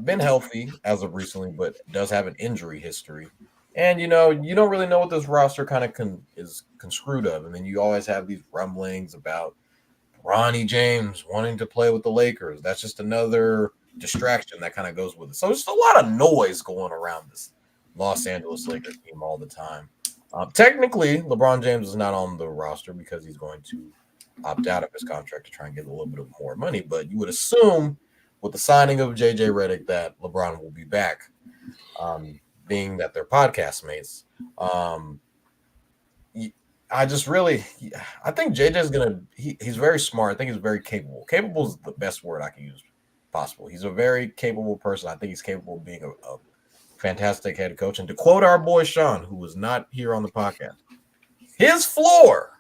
been healthy as of recently, but does have an injury history. And, you don't really know what this roster kind of is construed of. And then you always have these rumblings about Ronnie James wanting to play with the Lakers. That's just another distraction that kind of goes with it. So there's a lot of noise going around this Los Angeles Lakers team all the time. Technically, LeBron James is not on the roster because he's going to opt out of his contract to try and get a little bit of more money. But you would assume with the signing of JJ Redick that LeBron will be back, being that they're podcast mates. I think JJ's he's very smart. I think he's very capable. Capable is the best word I can use possible. He's a very capable person. I think he's capable of being a fantastic head coach. And to quote our boy Shaun, who was not here on the podcast, his floor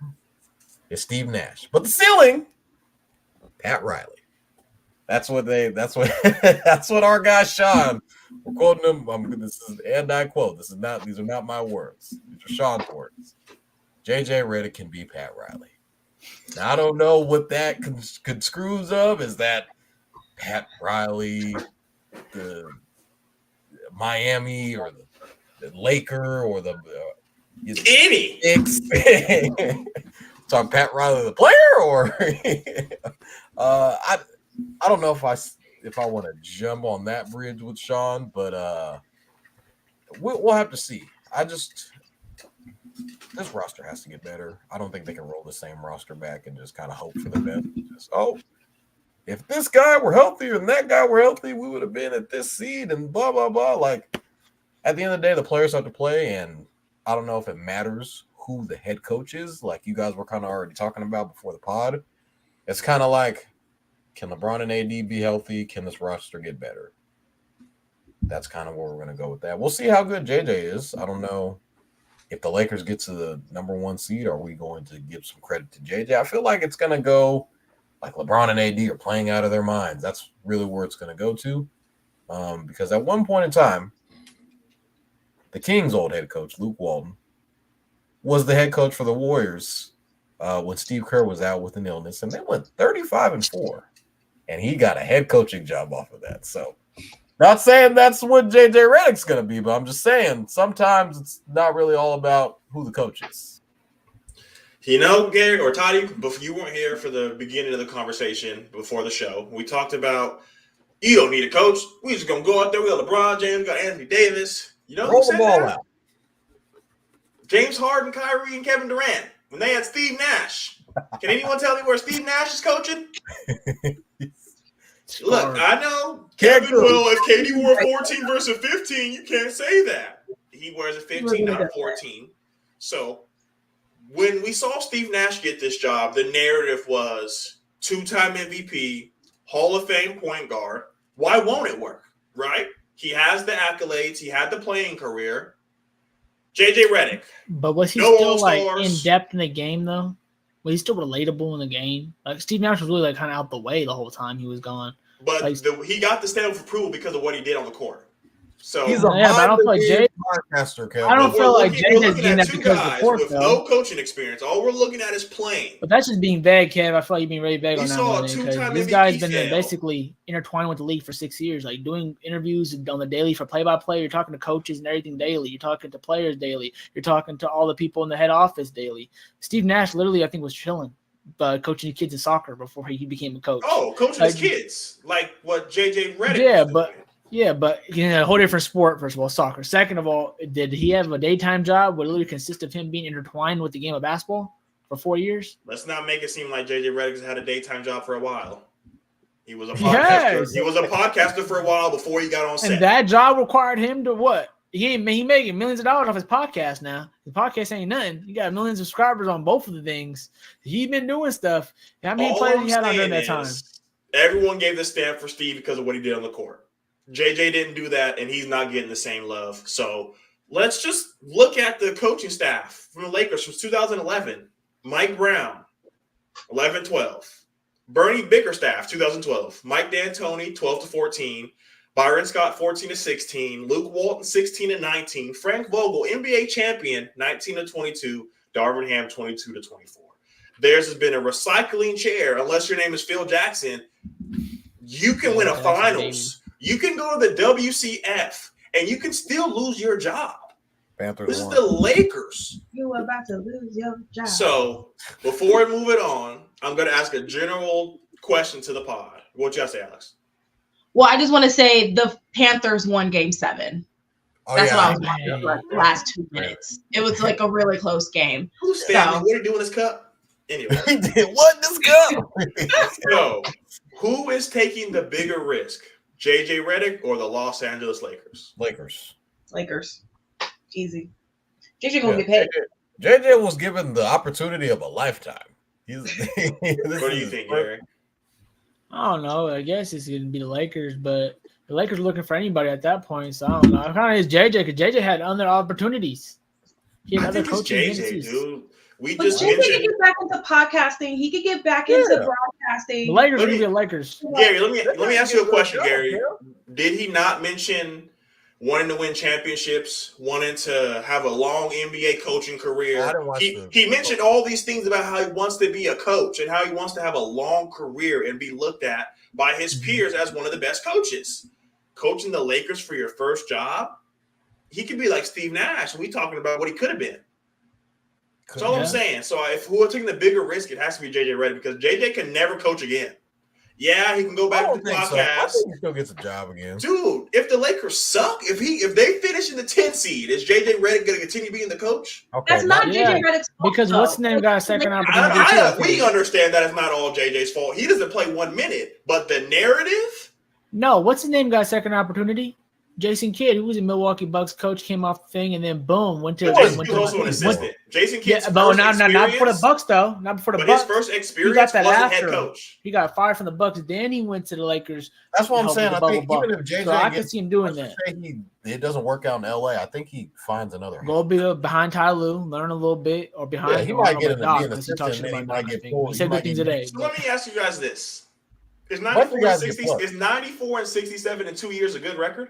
is Steve Nash, but the ceiling, Pat Riley. That's what our guy Shaun. We're quoting him. And I quote. These are not my words. These are Shaun's words. JJ Redick can be Pat Riley. Now, I don't know what that construes of. Is that Pat Riley, the Miami or the Laker or the any? Talk Pat Riley the player, or I don't know if I want to jump on that bridge with Shaun, but we'll have to see. This roster has to get better. I don't think they can roll the same roster back and just kind of hope for the best. If this guy were healthy and that guy were healthy, we would have been at this seed and blah, blah, blah. Like, at the end of the day, the players have to play, and I don't know if it matters who the head coach is, like you guys were kind of already talking about before the pod. It's kind of like, can LeBron and AD be healthy? Can this roster get better? That's kind of where we're going to go with that. We'll see how good JJ is. I don't know if the Lakers get to the number 1 seed. Are we going to give some credit to JJ? I feel like it's going to go like LeBron and AD are playing out of their minds. That's really where it's going to go to. Because at one point in time, the Kings' old head coach, Luke Walton, was the head coach for the Warriors when Steve Kerr was out with an illness, and they went 35-4, and he got a head coaching job off of that. So, not saying that's what JJ Redick's going to be, but I'm just saying sometimes it's not really all about who the coach is. Garry or Toddy, before you weren't here for the beginning of the conversation before the show, we talked about you don't need a coach. We just gonna go out there. We got LeBron James, we got Anthony Davis. Roll the ball out. James Harden, Kyrie, and Kevin Durant when they had Steve Nash. Can anyone tell me where Steve Nash is coaching? Look, I know Kevin. Well, if KD wore 14 versus 15, you can't say that. He wears a 15, not a 14. So when we saw Steve Nash get this job, the narrative was two-time MVP, Hall of Fame point guard. Why won't it work? Right? He has the accolades. He had the playing career. JJ Redick. But was he still like in depth in the game though? Was he still relatable in the game? Like Steve Nash was really like kind of out the way the whole time he was gone. But he got the stamp of approval because of what he did on the court. So he's a but I don't feel like podcaster. I don't feel like JJ's getting that because of the court, with no coaching experience. All we're looking at is playing. But that's just being vague, Kev. I feel like you're being really vague on that one. Because this guy's been basically intertwined with the league for 6 years, like doing interviews on the daily for play-by-play. You're talking to coaches and everything daily. You're talking to players daily. You're talking to all the people in the head office daily. Steve Nash literally, I think, was chilling, coaching kids in soccer before he became a coach. Oh, coaching his kids, like what JJ Redick was doing. Yeah, but a whole different sport, first of all, soccer. Second of all, did he have a daytime job would literally consist of him being intertwined with the game of basketball for 4 years? Let's not make it seem like JJ Redick had a daytime job for a while. He was a podcaster. Yes. He was a podcaster for a while before he got on set. And that job required him to what? He making millions of dollars off his podcast now. His podcast ain't nothing. He got millions of subscribers on both of the things. He been doing stuff. How many players he had on during that time? Everyone gave the stamp for Steve because of what he did on the court. JJ didn't do that, and he's not getting the same love. So let's just look at the coaching staff from the Lakers from 2011. Mike Brown, 11-12. Bernie Bickerstaff, 2012. Mike D'Antoni, 12-14. Byron Scott, 14-16. Luke Walton, 16-19. Frank Vogel, NBA champion, 19-22. Darvin Ham, 22-24. Theirs has been a recycling chair. Unless your name is Phil Jackson, you can win a finals. You can go to the WCF, and you can still lose your job. This is the Lakers. You are about to lose your job. So, before we move it on, I'm going to ask a general question to the pod. What you got to say, Alex? Well, I just want to say the Panthers won Game 7. That's what I was watching for the last 2 minutes. It was like a really close game. Who's family? What are you doing in this cup? Anyway. What in this cup? So, who is taking the bigger risk? JJ Redick or the Los Angeles Lakers? Lakers. Easy. JJ gonna get paid. JJ was given the opportunity of a lifetime. What do you think, Garry? I don't know. I guess it's going to be the Lakers, but the Lakers are looking for anybody at that point. So I don't know. I kind of is JJ because JJ had other opportunities. He had other coaching JJ, dude. But JJ could get back into podcasting. He could get back into broadcasting. The Lakers are going to be the Lakers. Garry, let me ask you a question, Garry. Did he not mention wanting to win championships, wanting to have a long NBA coaching career? He mentioned all these things about how he wants to be a coach and how he wants to have a long career and be looked at by his peers as one of the best coaches. Coaching the Lakers for your first job, he could be like Steve Nash. We talking about what he could have been. That's all I'm saying. So if we're taking the bigger risk, it has to be JJ Redick because JJ can never coach again. Yeah, he can go back to the podcast. So. I think he still gets a job again. Dude, if the Lakers suck, if they finish in the 10 seed, is JJ Redick going to continue being the coach? Okay, that's not JJ Redick's fault. Because what's the name got a second opportunity? We understand that it's not all JJ's fault. He doesn't play 1 minute, but the narrative? No, what's his name got a second opportunity? Jason Kidd, who was a Milwaukee Bucks coach, came off the thing and then boom, went to. He was also an assistant. Jason Kidd's but not for the Bucks though. Not before the Bucks. His first experience was head coach. He got fired from the Bucks. Then he went to the Lakers. That's what I'm saying. I think even if JJ, I can see him doing that. It doesn't work out in LA. I think he finds another. Go be behind Ty Lue, learn a little bit, or behind. Yeah, he might get in the assistant. He might get pulled. He said good things today. So let me ask you guys this: Is 94 and 67 in 2 years a good record?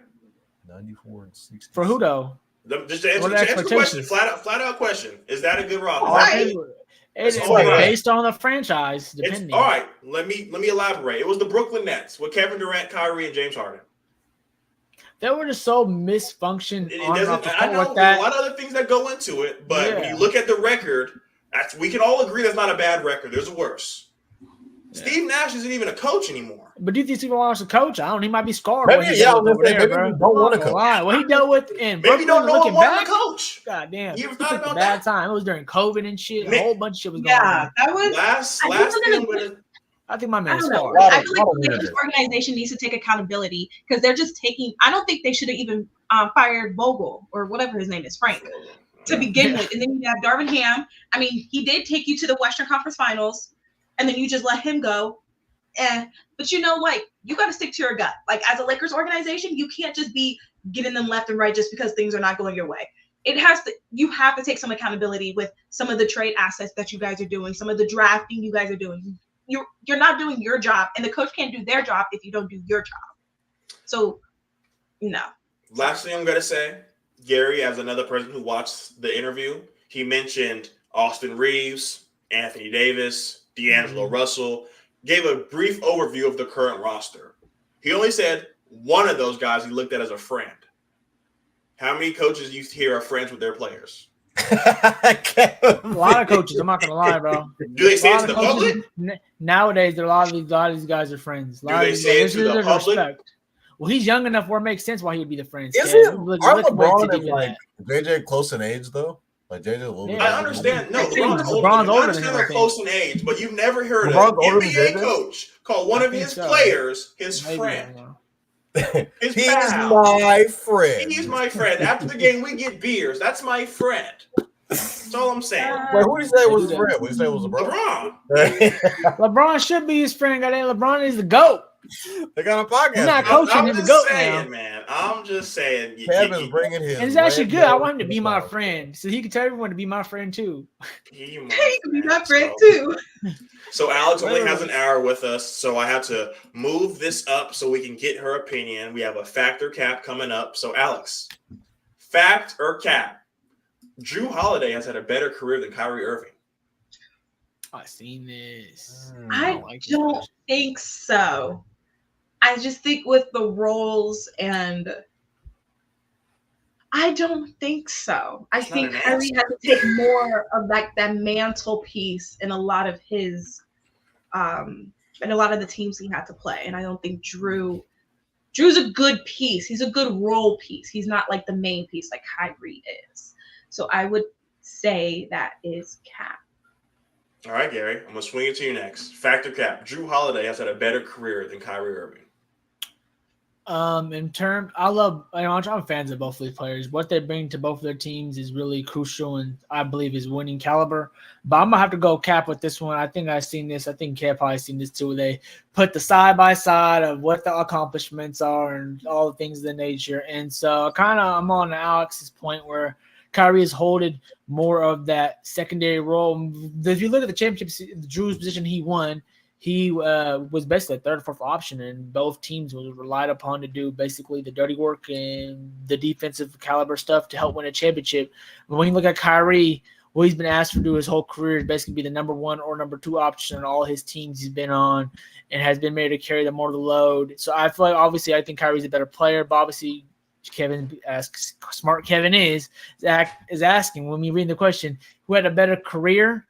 94 and 60. For who though? Just to answer the question, flat out question. Is that a good roster? It's based on the franchise, depending. All right, let me elaborate. It was the Brooklyn Nets with Kevin Durant, Kyrie, and James Harden. They were just so misfunctioned. I know there's a lot of other things that go into it, but when you look at the record, we can all agree that's not a bad record. There's a worse. Steve Nash isn't even a coach anymore. But do you think Steve wants to coach? I don't. He might be scarred. Maybe, what he yeah, dealt with over maybe there, he bro. don't want to coach. What he dealt with in Maybe Brooklyn, don't know looking what to back. coach. God damn, You ever he thought took a about bad that? time. It was during COVID and shit. A Nick- whole bunch of shit was going Yeah, on. that was. Last I thing think I'm gonna. I think my I man's don't know. scarred. I feel like the Lakers organization needs to take accountability because they're just taking. I don't think they should have even fired Vogel or whatever his name is, Frank, to begin with. And then you have Darvin Ham. I mean, he did take you to the Western Conference Finals, and then you just let him go. But you know what? You got to stick to your gut. Like as a Lakers organization, you can't just be getting them left and right just because things are not going your way. You have to take some accountability with some of the trade assets that you guys are doing, some of the drafting you guys are doing. You're not doing your job, and the coach can't do their job if you don't do your job. So, no. Last thing I'm gonna say, Garry, as another person who watched the interview, he mentioned Austin Reeves, Anthony Davis, D'Angelo Russell, gave a brief overview of the current roster. He only said one of those guys he looked at as a friend. How many coaches you hear are friends with their players? A lot of coaches. I'm not gonna lie, bro. Do they say it to the public? Nowadays, a lot of these guys are friends. Do they say it to the public? Well, he's young enough where it makes sense why he'd be the friends. Isn't LeBron and like JJ close in age though? Like JJ a little bit. I understand. No, LeBron's older. I understand they're close in age, but you've never heard an NBA coach call one of his players his friend. He's my friend. He's my friend. After the game, we get beers. That's my friend. That's all I'm saying. Wait, who did he say was his friend? What did he say was LeBron. LeBron should be his friend. Goddamn, LeBron is the GOAT. They got a podcast. He's not coaching. He's the GOAT now. Man. I'm just saying. Kevin's bringing his. And it's actually good. I want him to be my friend, so he can tell everyone to be my friend too. He can be my friend too. So Alex only has an hour with us, so I have to move this up so we can get her opinion. We have a fact or cap coming up. So Alex, fact or cap? Jrue Holiday has had a better career than Kyrie Irving. I've seen this. I don't think so. I just think with the roles and I don't think so. I think Kyrie had to take more of like that mantle piece in a lot of his and a lot of the teams he had to play. And I don't think Drew's a good piece. He's a good role piece. He's not like the main piece like Kyrie is. So I would say that is cap. All right, Garry, I'm going to swing it to you next. Fact or cap? Jrue Holiday has had a better career than Kyrie Irving. I'm fans of both of these players. What they bring to both of their teams is really crucial and I believe is winning caliber. But I'm gonna have to go cap with this one. I think I've seen this. I think Cap probably seen this too. They put the side by side of what the accomplishments are and all the things of the nature. And so I'm on Alex's point where Kyrie is holding more of that secondary role. If you look at the championships, Drew's position he won, he was basically a third or fourth option, and both teams was relied upon to do basically the dirty work and the defensive caliber stuff to help win a championship. But when you look at Kyrie, what he's been asked to do his whole career is basically be the number one or number two option on all his teams he's been on and has been made to carry the more of the load. So I feel like obviously I think Kyrie's a better player, but obviously Kevin asks, smart Kevin is asking when we read the question, who had a better career?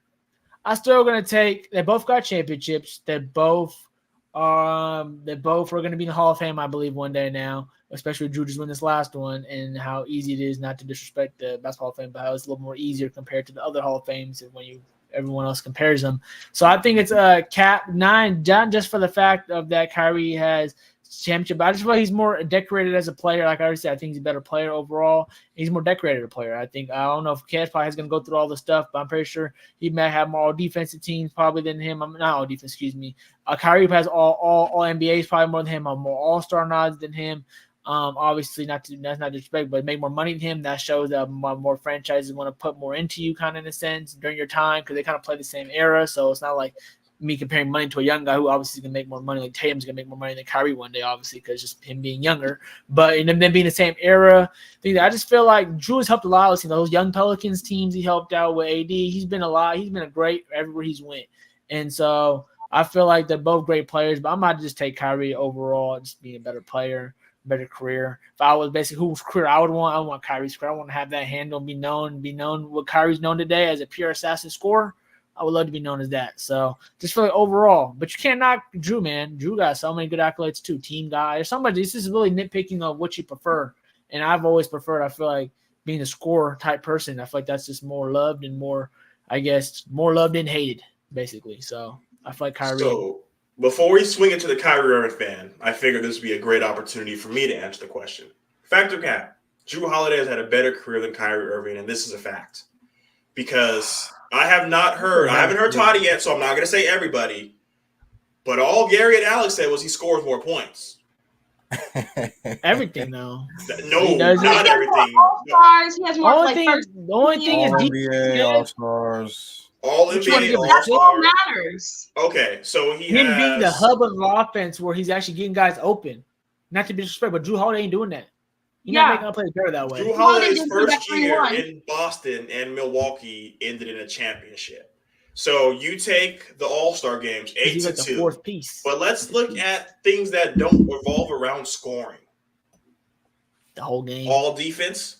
I'm still gonna take. They both got championships. They both are going to be in the Hall of Fame, I believe, one day now. Especially Drew just won this last one, and how easy it is not to disrespect the Basketball Hall of Fame, but how it's a little more easier compared to the other Hall of Fames when everyone else compares them. So I think it's a cap 9, not just for the fact of that Kyrie has championship, but I just feel like he's more decorated as a player. Like I already said, I think he's a better player overall. He's more decorated a player. I don't know if Cash probably is going to go through all the stuff, but I'm pretty sure he might have more defensive teams probably than him. Not all defense, excuse me. Kyrie has all NBAs probably more than him, more All-Star nods than him. Obviously that's not disrespect, but make more money than him. That shows that more franchises want to put more into you kind of in a sense during your time because they kind of play the same era. So it's not like me comparing money to a young guy who obviously can make more money. Like Tatum's gonna make more money than Kyrie one day, obviously, because just him being younger. But and them being the same era, I just feel like Drew has helped a lot. Those young Pelicans teams he helped out with AD. He's been a lot. He's been a great everywhere he's went. And so I feel like they're both great players. But I might just take Kyrie overall, just being a better player, better career. If I was basically whose career I would want Kyrie's career. I want to have that handle, be known what Kyrie's known today as a pure assassin scorer. I would love to be known as that. So just for overall, but you can't knock Drew, man. Drew got so many good accolades too. Team guy or somebody. This is really nitpicking of what you prefer. And I've always preferred, I feel like, being a scorer type person. I feel like that's just more loved and more, I guess, more loved and hated, basically. So I feel like Kyrie. So before we swing into the Kyrie Irving fan, I figured this would be a great opportunity for me to answer the question. Fact or cap? Drew Holiday has had a better career than Kyrie Irving, and this is a fact. Because I haven't heard Toddy yet, so I'm not going to say everybody. But all Garry and Alex said was he scores more points. Everything, though. No, not everything. All-stars. He has more The like only thing is NBA All-Stars. All Which one NBA is it? That's all All-Star. matters. Okay, so he him has being the hub of the offense where he's actually getting guys open. Not to be disrespectful, but Drew Holiday ain't doing that. He's not making plays better that way. Drew Holiday's didn't do first that year 3-1. in Boston and Milwaukee ended in a championship. So you take the All-Star games, He's like the 8-2. fourth piece. But let's look at things that don't revolve around scoring. The whole game. All defense.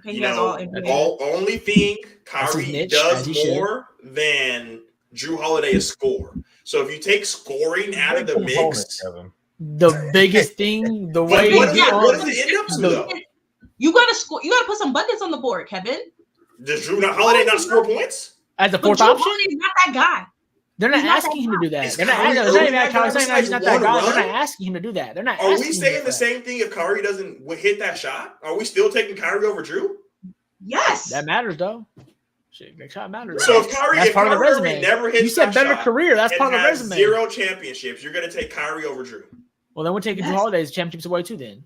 Okay, You he has all know, NBA. only thing That's his Kyrie niche, does as he should. more than Drew Holiday is score. So if you take scoring out of the mix, Kevin. The biggest thing, the but way what you does it end up to though? You gotta score. You gotta put some buckets on the board, Kevin. Does Drew Holiday not score points? as the But fourth Drew option, Holiday's not that guy. they're not he's not asking that him to do that. Is They're not. Kyrie It's not Irving even that Kyrie guy saying besides he's not that one guy. They're run? not asking him to do that. They're not. Are we asking him to saying do the that. same thing if Kyrie doesn't hit that shot? Are we still taking Kyrie over Drew? Yes. That matters though. Shit, that shot matters. So if Kyrie, That's if part of the Kyrie Irving resume. never hits You said that better shot career. That's and part of the has resume. 0 championships, you're going to take Kyrie over Drew. Well, then we're taking Drew Yes. Holiday's championships away too. Then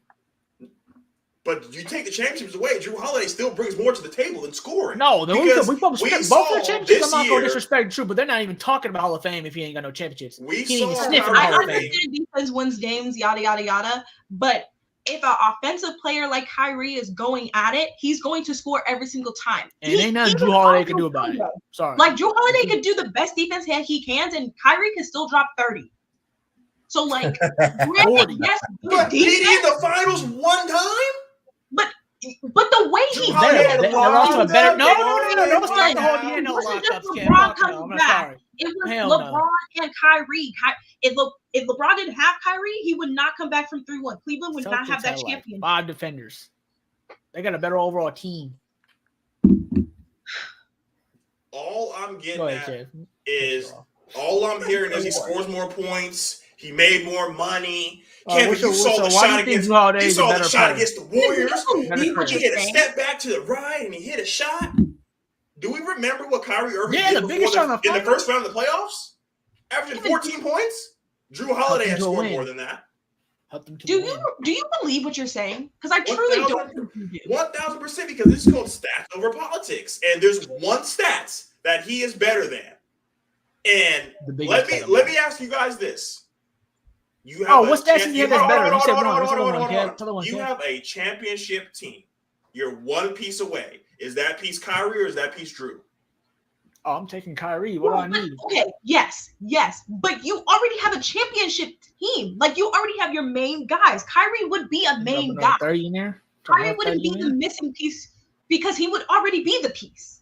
But you take the championships away, Drew Holiday still brings more to the table than scoring. no, then Because we both we both saw their championships. this I'm not going to year- disrespect Drew, but they're not even talking about Hall of Fame if he ain't got no championships. We He ain't even saw sniffing the Kyrie Hall I of Irving. Fame. understand defense wins games, yada yada yada. But if an offensive player like Kyrie is going at it, he's going to score every single time. And ain't nothing even Drew Holiday can do about it. Kyrie, Sorry. Like Drew Holiday could do the best defense he can, and Kyrie can still drop 30. So like, granted, yes, good But did he in defense, the finals one time? but the way he Drew did Holiday Better. had They a lost to a lock better. up, No. Don't start the whole Yeah. DNA. No It wasn't just lockups, Kev. LeBron Fuck no. coming I'm back. sorry. it was Hell no. LeBron and Kyrie. If LeBron didn't have Kyrie, he would not come back from 3-1. Cleveland would not have Celtics that had, like, champion. 5 defenders. They got a better overall team. All I'm getting Go ahead, at Kev. is all I'm hearing is he scores more points. He made more money. Oh, Kevin, you saw the why do shot you think against Drew Holiday you is a saw the better shot player? against the Warriors. Better He player. hit a step back to the right and he hit a shot. Do we remember what Kyrie Irving Yeah, did the before biggest shot in the first round of the playoffs? Averaging 14 points? Drew Holiday has to a scored win. more than that. Helped them to Do the you win. do you believe what you're saying? Because I truly 1,000%. don't think you do. 1,000% because this is called stats over politics. And there's one stats that he is better than. And The biggest let me ask you guys this. You have Oh, a what stats champ- do you have that's better? You said one. What's the hold one, on, Kev? hold on. Tell the one, You Kev. have a championship team. You're one piece away. Is that piece Kyrie or is that piece Drew? Oh, I'm taking Kyrie. What do I need? Okay, yes, but you already have a championship team. Like you already have your main guys. Kyrie would be a main Dropping guy. 30 in there. Kyrie wouldn't be the missing piece because he would already be the piece.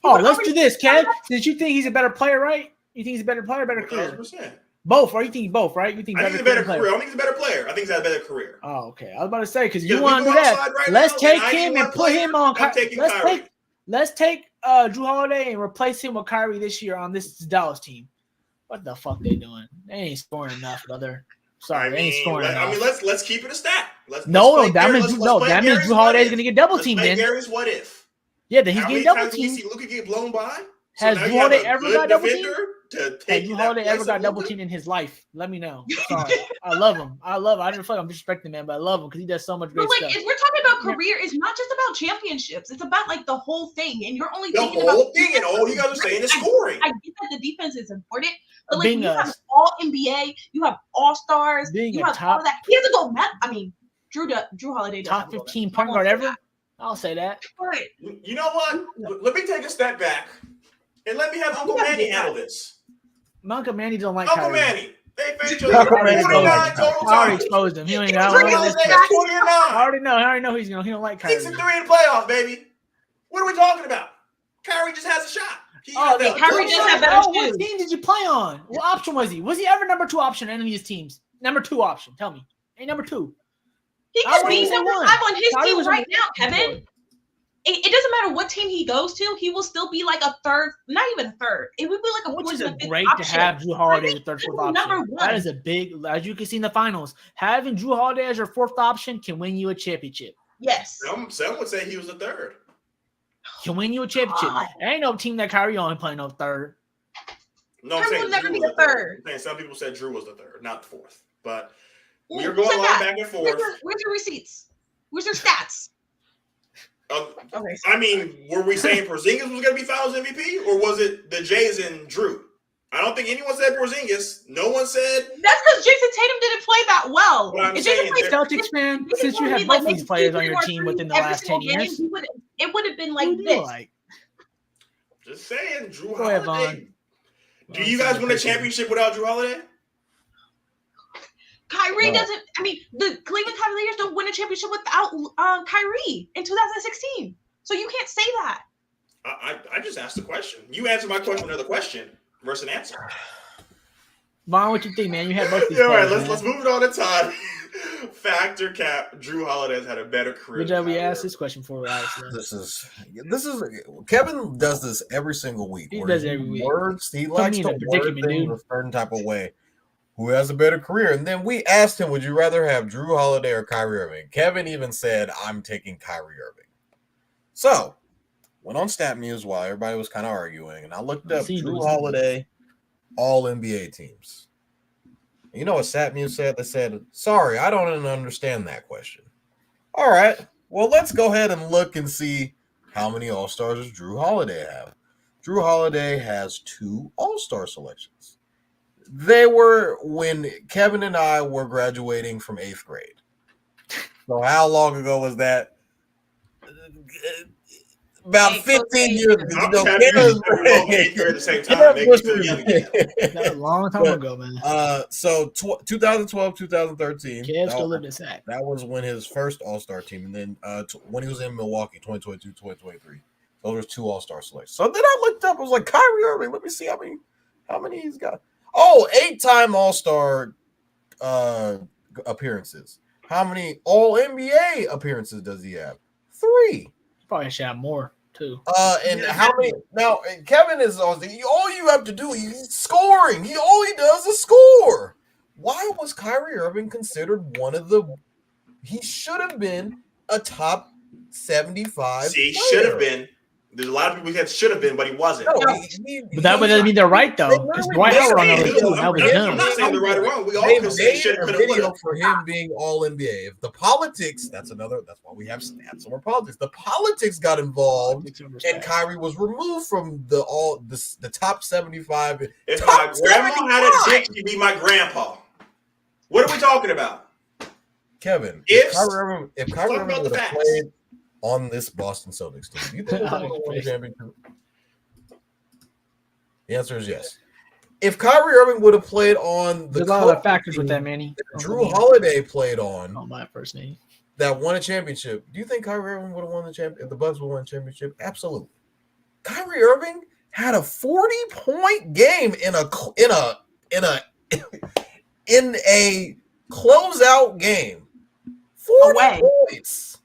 Oh, let's do this, Kev. Since you think he's a better player, right? You think he's a better player, better career? 1,000%. Both, or you think both, right? You think I think he's a better career. I don't think he's a better player. I think he's had a better career. Oh, okay. I was about to say because Yeah, you we want to go do that. outside right Let's now, take and I him ain't and one put him on. I'm taking Let's Kyrie. take Drew Holiday and replace him with Kyrie this year on this Dallas team. What the fuck they doing? They ain't scoring enough, brother. Sorry, they ain't scoring enough. Let's keep it a stat. Let's that play means Gary's that means Drew what Holiday is if. gonna get double Let's teamed play then. Gary's what if. Yeah, then he's How getting many double times did we teamed. see Luka get blown by? Has now Drew you have Holiday a ever good got double teamed? defender to Has take Drew that Holiday place ever of got double Luka? teamed in his life? Let me know. Sorry, I love him. I just feel like I'm disrespecting man, but I love him because he does so much But great like, stuff. if we're talking about career, it's not just about championships. It's about like the whole thing, and you're only The thinking whole about thing, and all you guys are saying is scoring. I get that the defense is important, but like Being when you a- have all NBA, you have all stars, Being you a have top- all of that. He doesn't go mad. I mean, Drew Holiday doesn't Top go 15 mad. point guard ever. I'll say that. But You know what? Let me take a step back and let me have Uncle Manny handle this. Uncle Manny don't like Uncle Kyrie. Manny, they face each I other already 49 total already times. exposed him. He don't Drew even Holiday has 29. I already know he's gonna. He don't like Kyrie. 6-3 in the playoffs, baby. What are we talking about? Kyrie just has a shot. Kyrie just had better shoes. What team did you play on? What option was he? Was he ever number 2 option on any of these teams? Number 2 option. Tell me. Hey, number 2. He could be number 5 on his team right now, Kevin. It doesn't matter what team he goes to. He will still be like a third, not even a third. It would be like a which is a great option. to have Drew Holiday as a third, 4th option. Number 1. That is a big, as you can see in the finals, having Drew Holiday as your 4th option can win you a championship. Yes. Some would say he was a third. Can win you a championship. There ain't no team that Kyrie on playing no third. No, I'm Kyrie saying would never Drew be was a third. Some people said Drew was the third, not the 4th. But Well, we're going who said along that? back and forth. Where's your receipts? Where's your stats? Okay. I mean, were we saying Porzingis was going to be Finals MVP, or was it the Jays and Drew? I don't think anyone said Porzingis. No one said. That's because Jason Tatum didn't play that well. But I'm If saying Jason played, Celtics fan, Jason since you Tatum have played, both like, these players on maybe your 2 or team 3 within the every last 10 single game, years. it would have been like Who do this. you like? Just saying, Drew Go ahead, Holiday. Vaughn. Do you guys win a championship without Drew Holiday? Kyrie No. doesn't. I mean, the Cleveland Cavaliers don't win a championship without Kyrie in 2016. So you can't say that. I just asked the question. You answered my question with another question versus an answer. Vaughn, what you think, man? You had both these Yeah, all right, players, let's man. move it on to time. Factor cap. Drew Holiday has had a better career. Good job. We than asked Kyrie this question for Alex. This is Kevin does this every single week. He where does every week. He likes me to in a word predicament, things dude. a certain type of way. Who has a better career? And then we asked him, would you rather have Drew Holiday or Kyrie Irving? Kevin even said, I'm taking Kyrie Irving. So, went on StatMuse while everybody was kind of arguing, and I looked up Drew Holiday all NBA teams. You know what StatMuse said? They said, sorry, I don't understand that question. All right, well, let's go ahead and look and see how many All-Stars does Drew Holiday have. Drew Holiday has 2 All-Star selections. They were when Kevin and I were graduating from 8th grade. So how long ago was that? About 15 years ago. I'm just happy we both made it at the same time. Make me feel young again. That was a long time ago, man. So 2012, 2013. Kev still lived in Sac. That was when his first All-Star team. And then when he was in Milwaukee, 2022, 2023. Those were 2 All-Star selections. So then I looked up, I was like, Kyrie Irving, let me see how many he's got. Oh, 8-time All-Star appearances. How many All-NBA appearances does he have? 3. Probably should have more too. And how many now? Kevin is all you have to do. He's scoring. All he does is score. Why was Kyrie Irving considered one of the? He should have been a top 75. See, should have been. There's a lot of people that should have been, but he wasn't. No, But that doesn't mean they're right though. Because Dwight Howard on that was I'm dumb. not saying they're right or wrong. We all They can say made should a have, could video have, for him being all NBA. If the politics, that's why we have stats over politics. The politics got involved, and Kyrie was removed from the top 75. If top my grandma 75. had a dick, she'd be my grandpa. What are we talking about? Kevin, If Kyrie talk Irving about the would have facts. played on this Boston Celtics team, do you think they would have won the championship? The answer is yes. If Kyrie Irving would have played on the There's a lot of factors with that, Manny. Drew Holiday played on Oh, my first name. that won a championship, do you think Kyrie Irving would have won the championship? If the Bucks would have won the championship? Absolutely. Kyrie Irving had a 40-point game in a closeout game. 40 Away. points.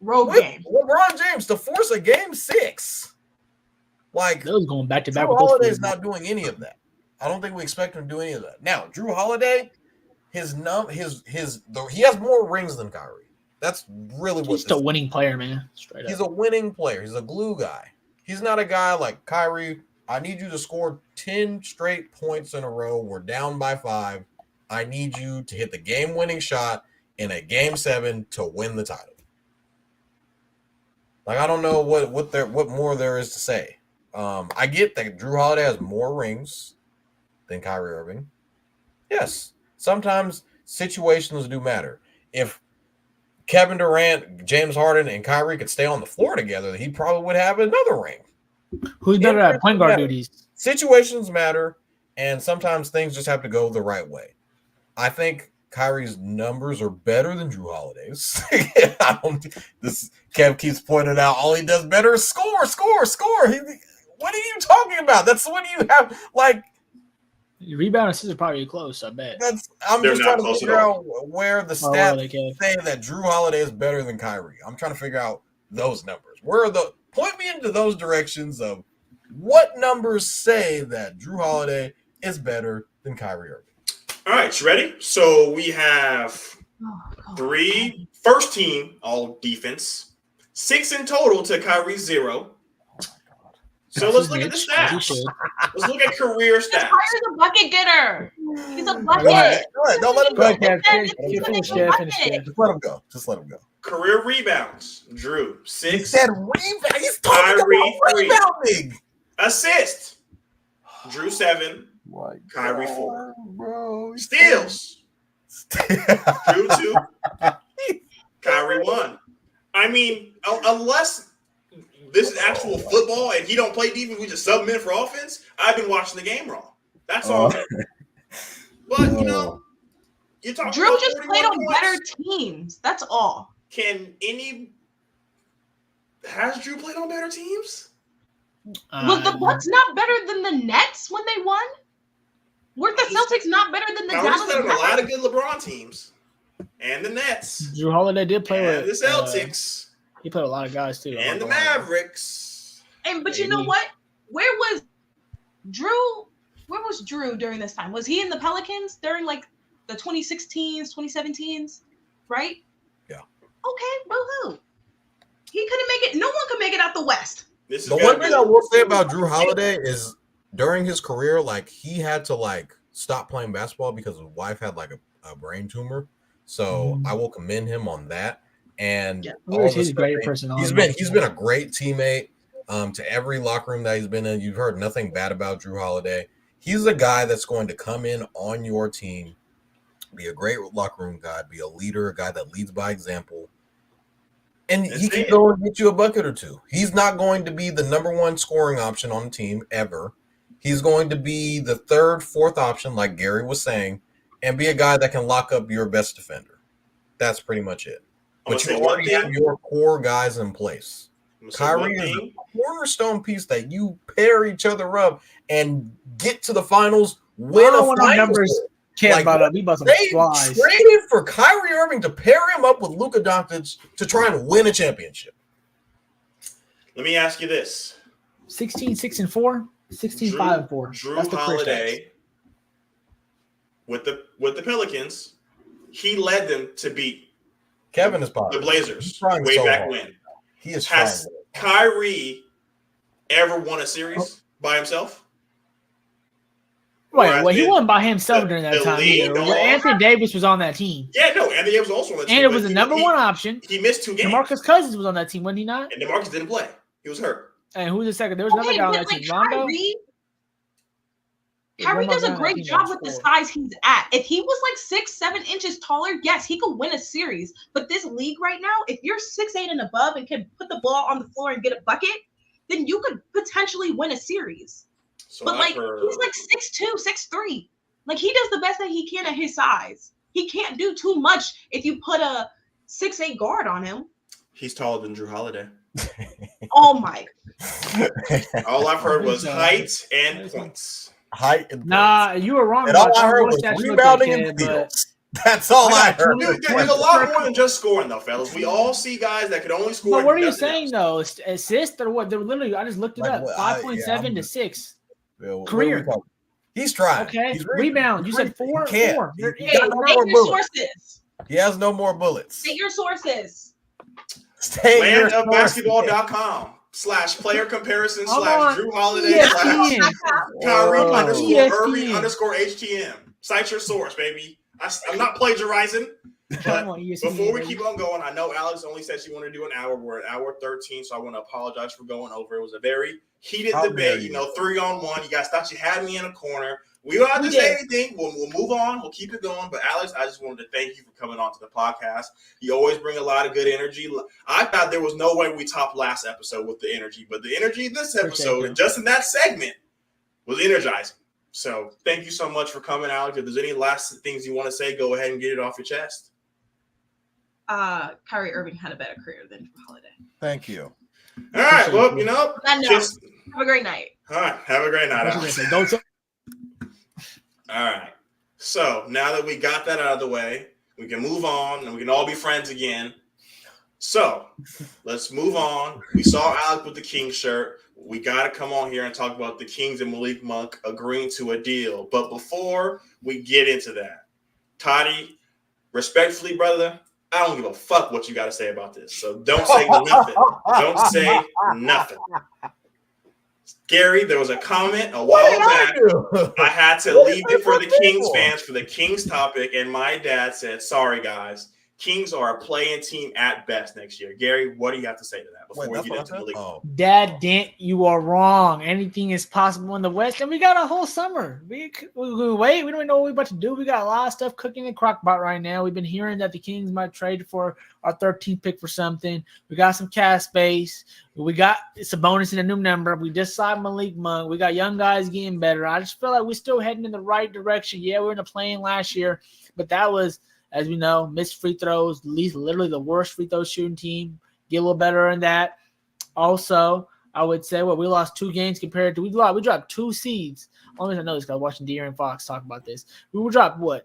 Road With game. LeBron James to force a game 6. Like, Those going back to back Drew with those Holiday's players. not doing any of that. I don't think we expect him to do any of that. Now, Drew Holiday, he has more rings than Kyrie. That's really what He's still a winning player, man. Straight He's up. a winning player. He's a glue guy. He's not a guy like Kyrie. I need you to score 10 straight points in a row. We're down by 5. I need you to hit the game-winning shot in a game 7 to win the title. Like, I don't know what more there is to say. I get that Drew Holiday has more rings than Kyrie Irving. Yes, sometimes situations do matter. If Kevin Durant, James Harden, and Kyrie could stay on the floor together, he probably would have another ring. Who's better at point guard duties? Situations matter, and sometimes things just have to go the right way. I think Kyrie's numbers are better than Drew Holiday's. Kev keeps pointing out all he does better is score. What are you talking about? That's what you have. Like, rebound and assists are probably close. I bet. I'm They're just not trying to close figure at all. out where the Where stats they go. say that Drew Holiday is better than Kyrie. I'm trying to figure out those numbers. Where are the point me into those directions of what numbers say that Drew Holiday is better than Kyrie Irving. All right, you ready? So we have 3 first team all defense, 6 in total to Kyrie 0. So let's look at the stats. Let's look at career stats. Kyrie's a bucket getter. He's a bucket. Go ahead. Don't let him go. Just let him go. Career rebounds. Drew 6. He said rebound. He's talking Kyrie, about rebounding. Assist. Drew 7. Kyrie 4. Bro. Steals. Drew 2. Kyrie 1. I mean, unless this is actual football and he don't play defense, we just sub him in for offense, I've been watching the game wrong. That's all. But, you know, you're talking Drew about just 41 played on points. better teams. That's all. Has Drew played on better teams? Was the Bucks not better than the Nets when they won? Were the Celtics not better than the He's Dallas played on a lot Mavericks? of good LeBron teams. And the Nets. Drew Holiday did play And with the Celtics. he played with a lot of guys too. And the Mavericks. But you know what? Where was Drew? Where was Drew during this time? Was he in the Pelicans during like the 2016s, 2017s? Right? Yeah. Okay, boo-hoo. He couldn't make it. No one could make it out the West. The one thing I will say about Drew Holiday is during his career, like he had to like stop playing basketball because his wife had like a brain tumor. So I will commend him on that. And he's a great person. He's been a great teammate to every locker room that he's been in. You've heard nothing bad about Drew Holiday. He's a guy that's going to come in on your team, be a great locker room guy, be a leader, a guy that leads by example. And he can go and get you a bucket or two. He's not going to be the number one scoring option on the team ever. He's going to be the third, fourth option, like Garry was saying, and be a guy that can lock up your best defender. That's pretty much it. But you already have your core guys in place. Kyrie is a cornerstone piece that you pair each other up and get to the finals, win a finals. They traded for Kyrie Irving to pair him up with Luka Doncic to try and win a championship. Let me ask you this. 16-6-4, 16-5-4. Drew Holiday with the Pelicans, he led them to beat Kevin is the Blazers way so back when. He is Has Kyrie ever won a series by himself? Right, well, he wasn't by himself during that time either. Anthony Davis was on that team. Yeah, no, Anthony Davis was also on that team. And it was the number one option. He missed 2 games. DeMarcus Cousins was on that team, wasn't he not? And DeMarcus didn't play. He was hurt. And who was the second? There was another guy on that team. Rondo? Kyrie does a great job with the size he's at. If he was like 6-7 inches taller, yes, he could win a series. But this league right now, if you're 6'8" and above and can put the ball on the floor and get a bucket, then you could potentially win a series. So but he's like 6'2", 6'3". Like he does the best that he can at his size. He can't do too much if you put a 6'8" guard on him. He's taller than Drew Holiday. Oh my! All I've heard was height and points. Height and nah, you were wrong. And all I heard was rebounding and steals. That's all I heard. There's a lot more than just scoring, though, fellas. We all see guys that could only score. But what are you saying though? Assist or what? They're literally. I just looked it up. 5.7 to 6. Career. He's trying. Okay. Rebound. You said 4. He 4. Hey, your sources. He has no more bullets. State your sources. Landofbasketball.com/player comparison / Drew Holiday / Kyrie _ Irving _ HTM. Cite your source, baby. I'm not plagiarizing. But before we keep on going, I know Alex only said she wanted to do an hour. We're at hour 13, so I want to apologize for going over. It was a very heated debate, 3-on-1. You guys thought you had me in a corner. We don't have to say anything. We'll move on. We'll keep it going. But Alex, I just wanted to thank you for coming on to the podcast. You always bring a lot of good energy. I thought there was no way we topped last episode with the energy, but the energy this episode and just in that segment was energizing. So thank you so much for coming, Alex. If there's any last things you want to say, go ahead and get it off your chest. Kyrie Irving had a better career than Drew Holiday. Thank you. All right. Well, you know, just have a great night. All right. Have a great night, Alex. All right. So now that we got that out of the way, we can move on and we can all be friends again. So let's move on. We saw Alex with the Kings shirt. We got to come on here and talk about the Kings and Malik Monk agreeing to a deal. But before we get into that, Toddy, respectfully, brother, I don't give a fuck what you got to say about this. So don't say nothing. Don't say nothing. Garry, there was a comment a while back. I had to leave it for the Kings fans for the Kings topic, and my dad said, sorry, guys. Kings are a play-in team at best next year. Garry, what do you have to say to that before we get into the league? Dad, Dent, you are wrong. Anything is possible in the West, and we got a whole summer. We wait. We don't even know what we're about to do. We got a lot of stuff cooking in crockpot right now. We've been hearing that the Kings might trade for our 13th pick for something. We got some cash space. We got it's a bonus in a new number. We just signed Malik Monk. We got young guys getting better. I just feel like we're still heading in the right direction. Yeah, we were in the play-in last year, but that was, as we know, missed free throws, literally the worst free throw shooting team. Get a little better in that. Also, I would say, we lost 2 games compared to we dropped 2 seeds. Only reason I know this because I was watching De'Aaron Fox talk about this. We dropped we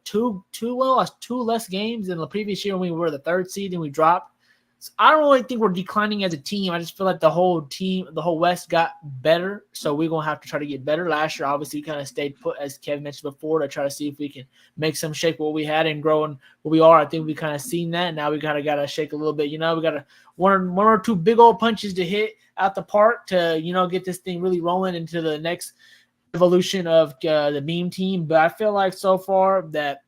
lost 2 less games than the previous year when we were the 3rd seed and we dropped. So I don't really think we're declining as a team. I just feel like the whole team, the whole West got better. So we're going to have to try to get better. Last year, obviously, we kind of stayed put, as Kevin mentioned before, to try to see if we can make some shape what we had and grow and what we are. I think we kind of seen that. Now we kind of got to shake a little bit. You know, we got one or two big old punches to hit out the park to, you know, get this thing really rolling into the next evolution of the meme team. But I feel like so far that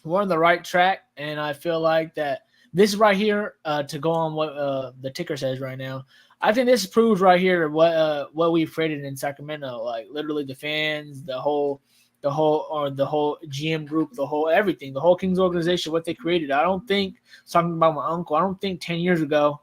we're on the right track. And I feel like that this right here, to go on what the ticker says right now, I think this proves right here what we've created in Sacramento. Like literally the fans, the whole GM group, the whole everything, the whole Kings organization, what they created. I don't think, talking about my uncle, I don't think 10 years ago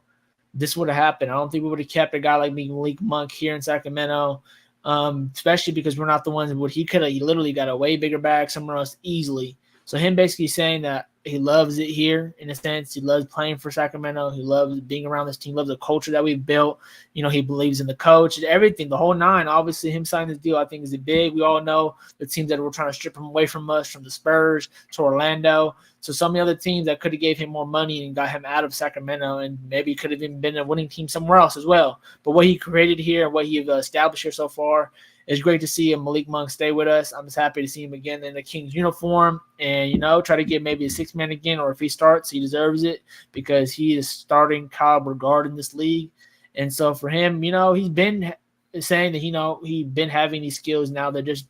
this would have happened. I don't think we would have kept a guy like Malik Monk here in Sacramento, especially because we're not the ones that he literally got a way bigger bag somewhere else easily. So him basically saying that he loves it here in a sense. He loves playing for Sacramento. He loves being around this team, loves the culture that we've built. You know, he believes in the coach and everything, the whole nine. Obviously, him signing this deal, I think, is big. We all know the teams that were trying to strip him away from us, from the Spurs to Orlando. So some of the other teams that could have gave him more money and got him out of Sacramento and maybe could have even been a winning team somewhere else as well. But what he created here and what he established here so far, it's great to see Malik Monk stay with us. I'm just happy to see him again in the Kings uniform and, you know, try to get maybe a 6-man again, or if he starts, he deserves it because he is starting caliber guard in this league. And so for him, you know, he's been saying that, you know, he's been having these skills. Now they're just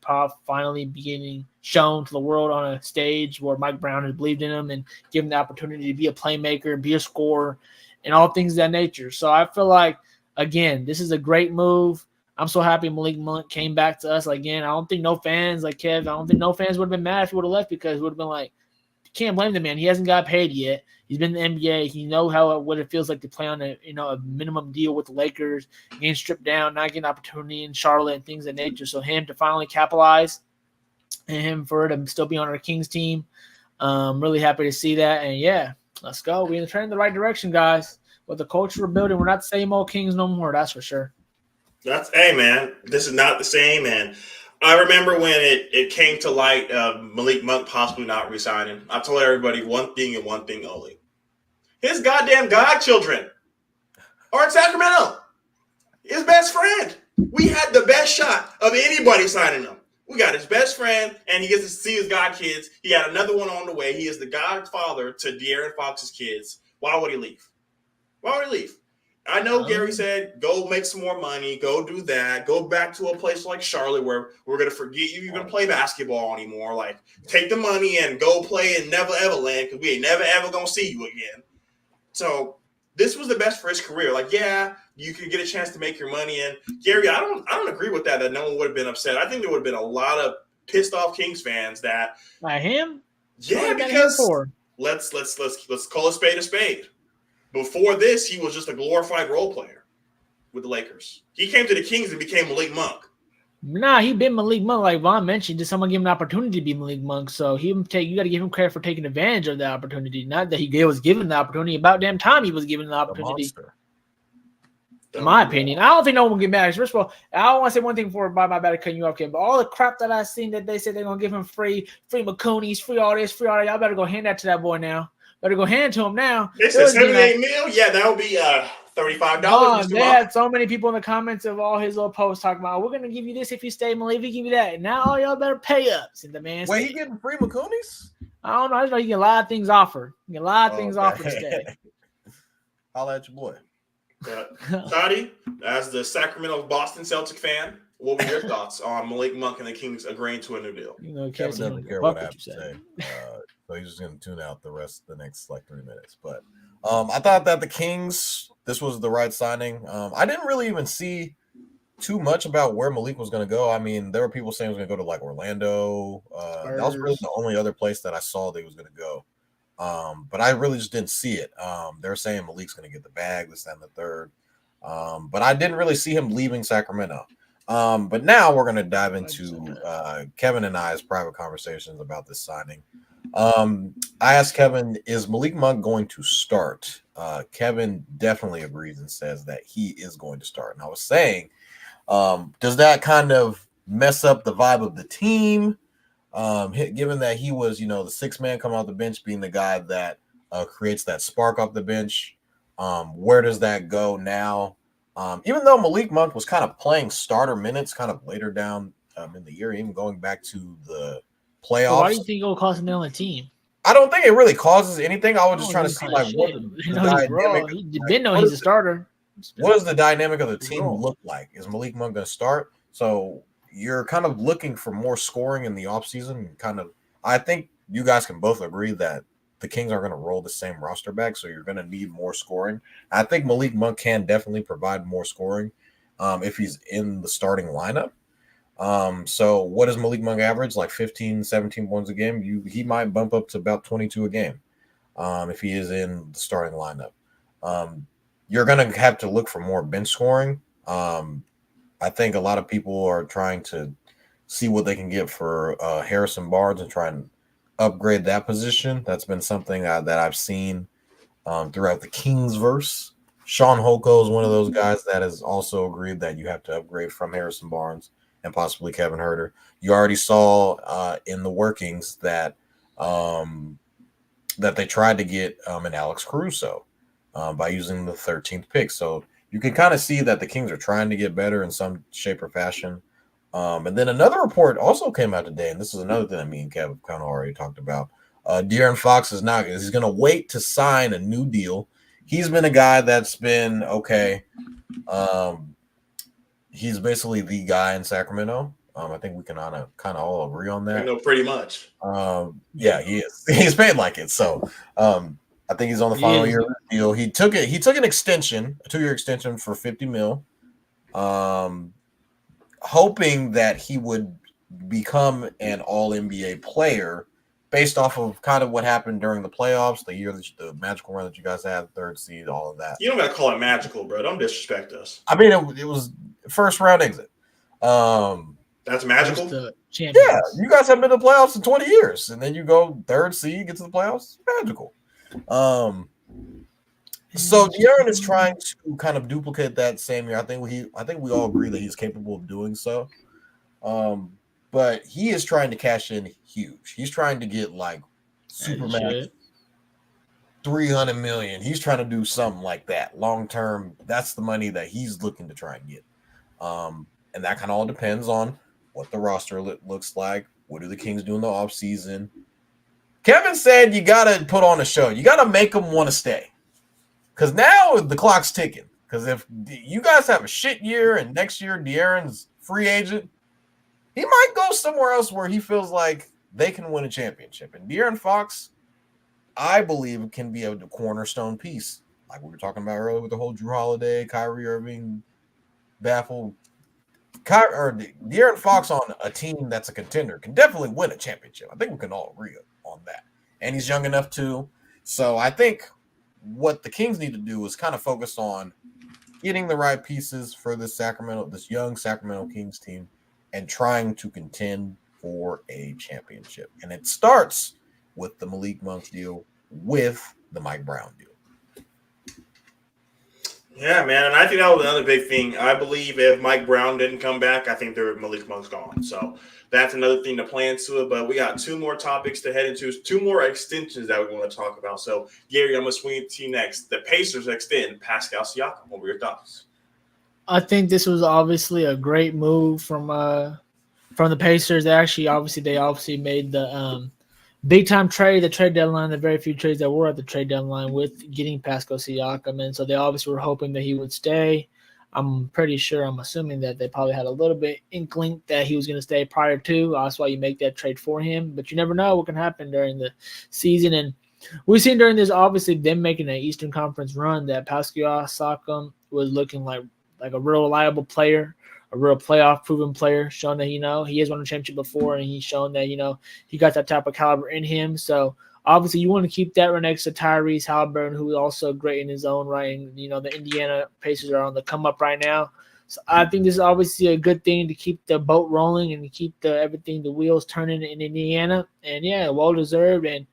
finally beginning shown to the world on a stage where Mike Brown has believed in him and given the opportunity to be a playmaker, be a scorer, and all things of that nature. So I feel like, again, this is a great move. I'm so happy Malik Monk came back to us again. I don't think no fans, like Kev, I don't think no fans would have been mad if he would have left, because it would have been like, you can't blame the man. He hasn't got paid yet. He's been in the NBA. He knows what it feels like to play on a minimum deal with the Lakers, getting stripped down, not getting an opportunity in Charlotte and things of that nature. So him to finally capitalize and him for it to still be on our Kings team, I'm really happy to see that. And yeah, let's go. We're turning in the right direction, guys. With the culture we're building, we're not the same old Kings no more. That's for sure. Hey, man, this is not the same, man. I remember when it came to light Malik Monk possibly not resigning. I told everybody one thing and one thing only. His goddamn godchildren are in Sacramento. His best friend. We had the best shot of anybody signing him. We got his best friend, and he gets to see his godkids. He had another one on the way. He is the godfather to De'Aaron Fox's kids. Why would he leave? I know Garry said, go make some more money, go do that, go back to a place like Charlotte where we're going to forget you're going to play basketball anymore. Like, take the money and go play in Never Ever Land because we ain't never ever going to see you again. So this was the best for his career. Like, yeah, you could get a chance to make your money. And Garry, I don't agree with that no one would have been upset. I think there would have been a lot of pissed off Kings fans that. By him? Yeah, because let's call a spade a spade. Before this, he was just a glorified role player with the Lakers. He came to the Kings and became Malik Monk. Nah, he been Malik Monk, like Vaughn mentioned. Did someone give him an opportunity to be Malik Monk? So you got to give him credit for taking advantage of the opportunity. Not that he was given the opportunity. About damn time he was given the The opportunity. monster. In my opinion, I don't think no one will get mad. First of all, I want to say one thing before my bad cutting you off, kid. But all the crap that I seen that they said they're gonna give him free McCoonies, free all this, free all that. Y'all better go hand that to that boy now. Better go hand to him now. They said 78 mil. Yeah, that would be $35. They had so many people in the comments of all his little posts talking about, we're gonna give you this if you stay, Malik. We give you that. And now all y'all better pay up. See the man. Wait, he getting free McCoonies? I don't know. I just know you get a lot of things offered. You get a lot of things offered to stay. Holla at your boy. Scottie, as the Sacramento Boston Celtic fan, what were your thoughts on Malik Monk and the Kings agreeing to a new deal? You know, Kevin doesn't care what I have to say. So he's just going to tune out the rest of the next 3 minutes. But I thought that the Kings, this was the right signing. I didn't really even see too much about where Malik was going to go. I mean, there were people saying he was going to go to Orlando. That was really the only other place that I saw that he was going to go. But I really just didn't see it. They're saying Malik's going to get the bag, this, that, and the third. But I didn't really see him leaving Sacramento. But now we're going to dive into Kevin and I's private conversations about this signing. I asked Kevin, is Malik Monk going to start? Kevin definitely agrees and says that he is going to start. And I was saying, does that kind of mess up the vibe of the team? Given that he was, the sixth man coming off the bench, being the guy that creates that spark off the bench, where does that go now? Even though Malik Monk was kind of playing starter minutes kind of later down in the year, even going back to the playoffs. So why do you think it will cost him on the team? I don't think it really causes anything. I was just trying to see what the dynamic. He didn't know he's a starter. What does the dynamic of the team look like? Is Malik Monk going to start? So you're kind of looking for more scoring in the offseason. I think you guys can both agree that the Kings are going to roll the same roster back, so you're going to need more scoring. I think Malik Monk can definitely provide more scoring if he's in the starting lineup. So what does Malik Monk average? Like 15, 17 points a game? He might bump up to about 22 a game if he is in the starting lineup. You're going to have to look for more bench scoring. I think a lot of people are trying to see what they can get for Harrison Barnes and try and upgrade that position. That's been something that I've seen throughout the Kingsverse. Shaun is one of those guys that has also agreed that you have to upgrade from Harrison Barnes and possibly Kevin Huerter. You already saw in the workings that they tried to get an Alex Caruso by using the 13th pick. So you can kind of see that the Kings are trying to get better in some shape or fashion. And then another report also came out today, and this is another thing that me and Kev kind of already talked about. De'Aaron Fox he's going to wait to sign a new deal. He's been a guy that's been okay. He's basically the guy in Sacramento. I think we can kind of all agree on that. I know pretty much. Yeah, he is. He's paid like it. So I think he's on the final year of the deal. He took an extension, a 2-year extension for $50 million. Hoping that he would become an all-NBA player based off of kind of what happened during the playoffs, the magical run that you guys had, third seed, all of that. You don't got to call it magical, bro. Don't disrespect us. I mean, it was first-round exit. That's magical? Yeah, you guys have been to the playoffs in 20 years, and then you go third seed, get to the playoffs. Magical. So De'Aaron is trying to kind of duplicate that same year. I think we all agree that he's capable of doing so. But he is trying to cash in huge. He's trying to get like Supermax $300 million. He's trying to do something like that long term. That's the money that he's looking to try and get. And that kind of all depends on what the roster looks like. What do the Kings do in the offseason? Kevin said you got to put on a show. You got to make them want to stay. Because now the clock's ticking. Because if you guys have a shit year and next year De'Aaron's free agent, he might go somewhere else where he feels like they can win a championship. And De'Aaron Fox, I believe, can be a cornerstone piece. Like we were talking about earlier with the whole Drew Holiday, Kyrie Irving baffled. De'Aaron Fox on a team that's a contender can definitely win a championship. I think we can all agree on that. And he's young enough too. So I think what the Kings need to do is kind of focus on getting the right pieces for this young Sacramento Kings team and trying to contend for a championship. And it starts with the Malik Monk deal, with the Mike Brown deal. Yeah, man, and I think that was another big thing. I believe if Mike Brown didn't come back, I think Malik Monk's gone. So that's another thing to play into it. But we got two more topics to head into, two more extensions that we want to talk about. So, Garry, I'm going to swing it to you next. The Pacers extend Pascal Siakam. What were your thoughts? I think this was obviously a great move from the Pacers. They obviously made the big time trade, the trade deadline, the very few trades that were at the trade deadline with getting Pascal Siakam. And so they obviously were hoping that he would stay. I'm assuming that they probably had a little bit inkling that he was going to stay prior to. That's why you make that trade for him. But you never know what can happen during the season. And we've seen during this, obviously, them making an Eastern Conference run, that Pascal Siakam was looking like a real reliable player, a real playoff proven player, showing that, he has won a championship before, and he's shown that, he got that type of caliber in him. So obviously you want to keep that right next to Tyrese Halliburton, who is also great in his own right. And, the Indiana Pacers are on the come up right now. So I think this is obviously a good thing to keep the boat rolling and to keep the wheels turning in Indiana. And yeah, well-deserved. And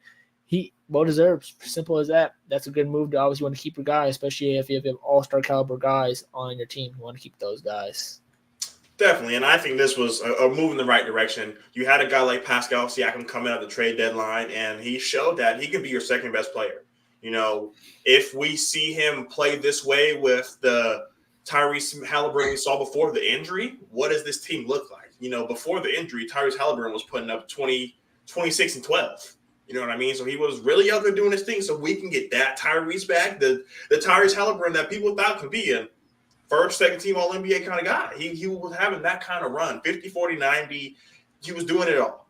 well-deserved. Simple as that. That's a good move to obviously want to keep your guys, especially if you have all-star caliber guys on your team. You want to keep those guys. Definitely, and I think this was a move in the right direction. You had a guy like Pascal Siakam coming at the trade deadline, and he showed that he can be your second-best player. If we see him play this way with the Tyrese Halliburton we saw before the injury, what does this team look like? Before the injury, Tyrese Halliburton was putting up 20, 26, and 12. You know what I mean? So he was really out there doing his thing. So we can get that Tyrese back, the Tyrese Halliburton that people thought could be a first, second team All-NBA kind of guy. He was having that kind of run, 50, 40, 90. He was doing it all.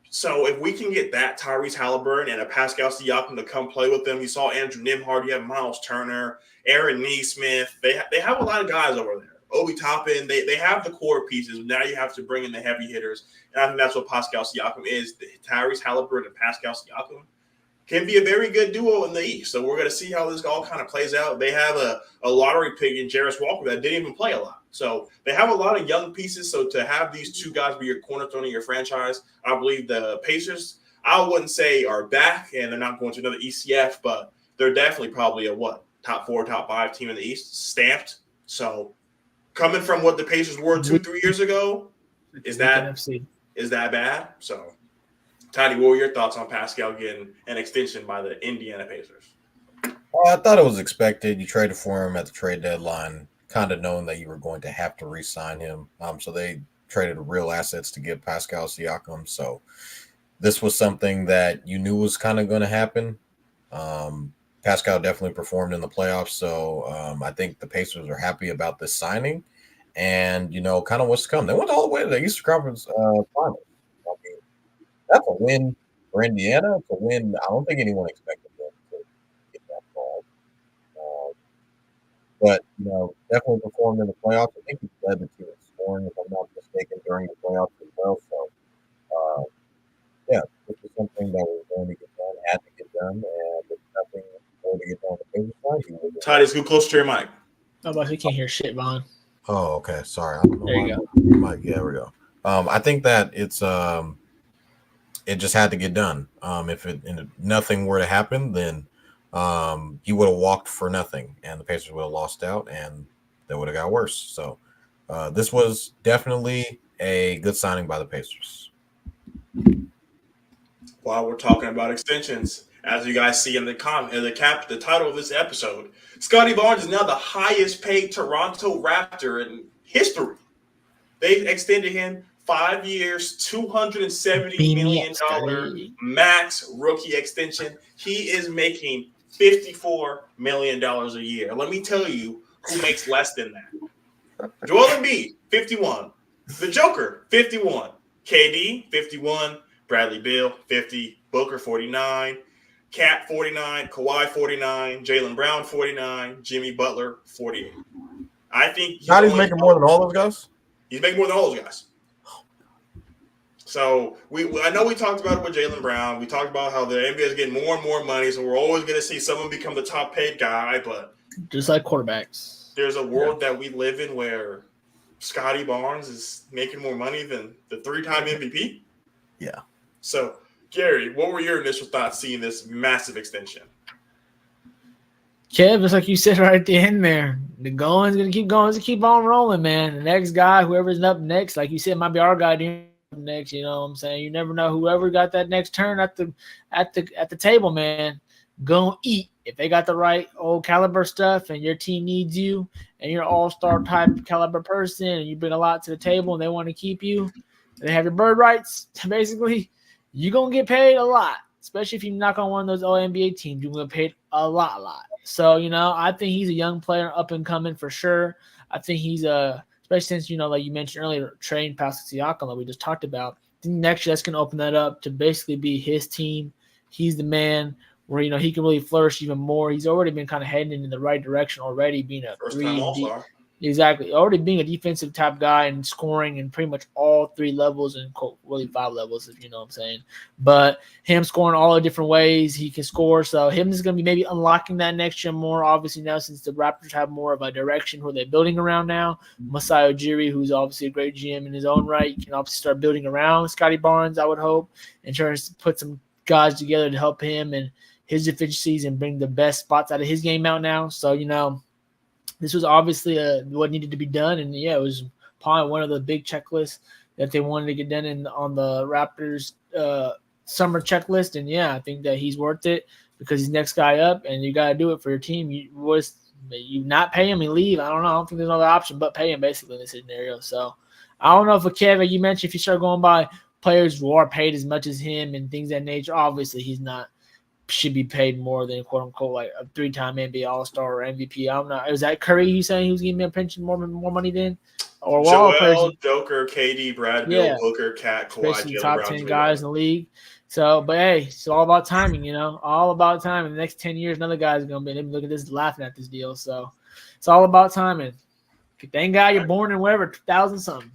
So if we can get that Tyrese Halliburton and a Pascal Siakam to come play with them, you saw Andrew Nembhard, you have Miles Turner, Aaron Nesmith. They have a lot of guys over there. Obi Toppin, they have the core pieces. Now you have to bring in the heavy hitters. And I think that's what Pascal Siakam is. Tyrese Halliburton and Pascal Siakam can be a very good duo in the East. So we're going to see how this all kind of plays out. They have a lottery pick in Jarris Walker that didn't even play a lot. So they have a lot of young pieces. So to have these two guys be your cornerstone of your franchise, I believe the Pacers, I wouldn't say are back and they're not going to another ECF, but they're definitely probably a top 4, top 5 team in the East, stamped. So coming from what the Pacers were 2-3 years ago, is that bad? So, Toddy, what were your thoughts on Pascal getting an extension by the Indiana Pacers? I thought it was expected. You traded for him at the trade deadline, kind of knowing that you were going to have to re-sign him. So they traded real assets to get Pascal Siakam. So this was something that you knew was kind of going to happen. Pascal definitely performed in the playoffs. So I think the Pacers are happy about this signing and, kind of what's to come. They went all the way to the Eastern Conference Finals. I mean, that's a win for Indiana. It's a win. I don't think anyone expected them to get that far. But, definitely performed in the playoffs. I think he led the team in scoring, if I'm not mistaken, during the playoffs as well. So, yeah, this is something that was going to get done, had to get done, and if nothing more to get done on the Pacers side. Toddy, scoot closer to your mic. Oh, but we can't hear shit, Vaughn. Oh, okay. Sorry. I don't know there you go. Mic. Yeah, there we go. I think that it's it just had to get done. If nothing were to happen, then he would have walked for nothing, and the Pacers would have lost out, and they would have got worse. So this was definitely a good signing by the Pacers. While we're talking about extensions, as you guys see in the title of this episode, Scottie Barnes is now the highest paid Toronto Raptor in history. They've extended him 5 years, $270 million max rookie extension. He is making $54 million a year. Let me tell you who makes less than that. Joel Embiid, 51. The Joker, 51. KD, 51. Bradley Beal, 50. Booker, 49. Cat, 49. Kawhi, 49. Jaylen Brown, 49. Jimmy Butler, 48. I think he's making more than all those guys? He's making more than all those guys. So I know we talked about it with Jaylen Brown. We talked about how the NBA is getting more and more money, so we're always going to see someone become the top paid guy. But just like quarterbacks, there's a world that we live in where Scottie Barnes is making more money than the 3-time MVP? Yeah. So, Gary, what were your initial thoughts seeing this massive extension? Kev, it's like you said right at the end there. The going's gonna keep going, to keep on rolling, man. The next guy, whoever's up next, like you said, might be our guy up next. You know what I'm saying? You never know. Whoever got that next turn at the table, man, go eat. If they got the right old caliber stuff and your team needs you and you're an all-star type caliber person and you bring a lot to the table and they want to keep you, they have your bird rights, basically, you're gonna get paid a lot. Especially if you knock on one of those All-NBA teams, you're gonna get paid a lot. So, I think he's a young player, up and coming for sure. I think he's especially since, like you mentioned earlier, trading past Siakam that we just talked about. I think next year that's going to open that up to basically be his team. He's the man where, he can really flourish even more. He's already been kind of heading in the right direction already, being a First-time All-Star. Exactly. Already being a defensive type guy and scoring in pretty much all 3 levels and really 5 levels, if you know what I'm saying. But him scoring all the different ways he can score. So him is going to be maybe unlocking that next year more, obviously now since the Raptors have more of a direction where they're building around now. Masai Ujiri, who's obviously a great GM in his own right, can obviously start building around Scottie Barnes, I would hope, and trying to put some guys together to help him and his efficiencies and bring the best spots out of his game out now. So, this was obviously what needed to be done, and it was probably one of the big checklists that they wanted to get done on the Raptors summer checklist. And I think that he's worth it because he's next guy up, and you got to do it for your team. You not pay him and leave. I don't know. I don't think there's another option but pay him basically in this scenario. So I don't know if Kevin, you mentioned if you start going by players who are paid as much as him and things of that nature, obviously he's not. Should be paid more than quote unquote like a 3-time NBA All-Star or MVP. I'm not. Is that Curry? You saying he was giving a pension more money than? Or Joel, Joker, KD, Brad, Bill, Booker, Cat, Kawhi, basically Jalen top Brown, 10 guys in the league. So, but hey, it's all about timing, all about timing. The next 10 years, another guy's gonna be look at this, laughing at this deal. So, it's all about timing. Thank God you're born in whatever 2000 something.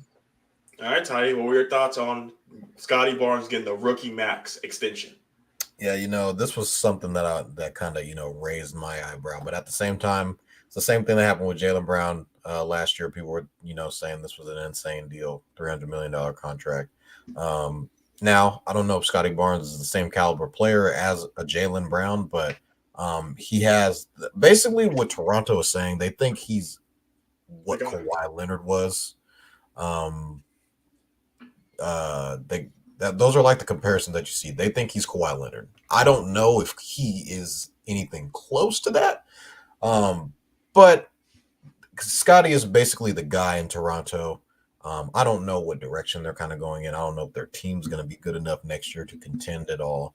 All right, Ty, what were your thoughts on Scottie Barnes getting the rookie max extension? Yeah, this was something that kind of, raised my eyebrow. But at the same time, it's the same thing that happened with Jaylen Brown last year. People were, saying this was an insane deal, $300 million contract. Now, I don't know if Scottie Barnes is the same caliber player as a Jaylen Brown, but he has basically what Toronto is saying. They think he's what Kawhi Leonard was. Those are like the comparison that you see. They think he's Kawhi Leonard. I don't know if he is anything close to that. But Scottie is basically the guy in Toronto. I don't know what direction they're kind of going in. I don't know if their team's going to be good enough next year to contend at all.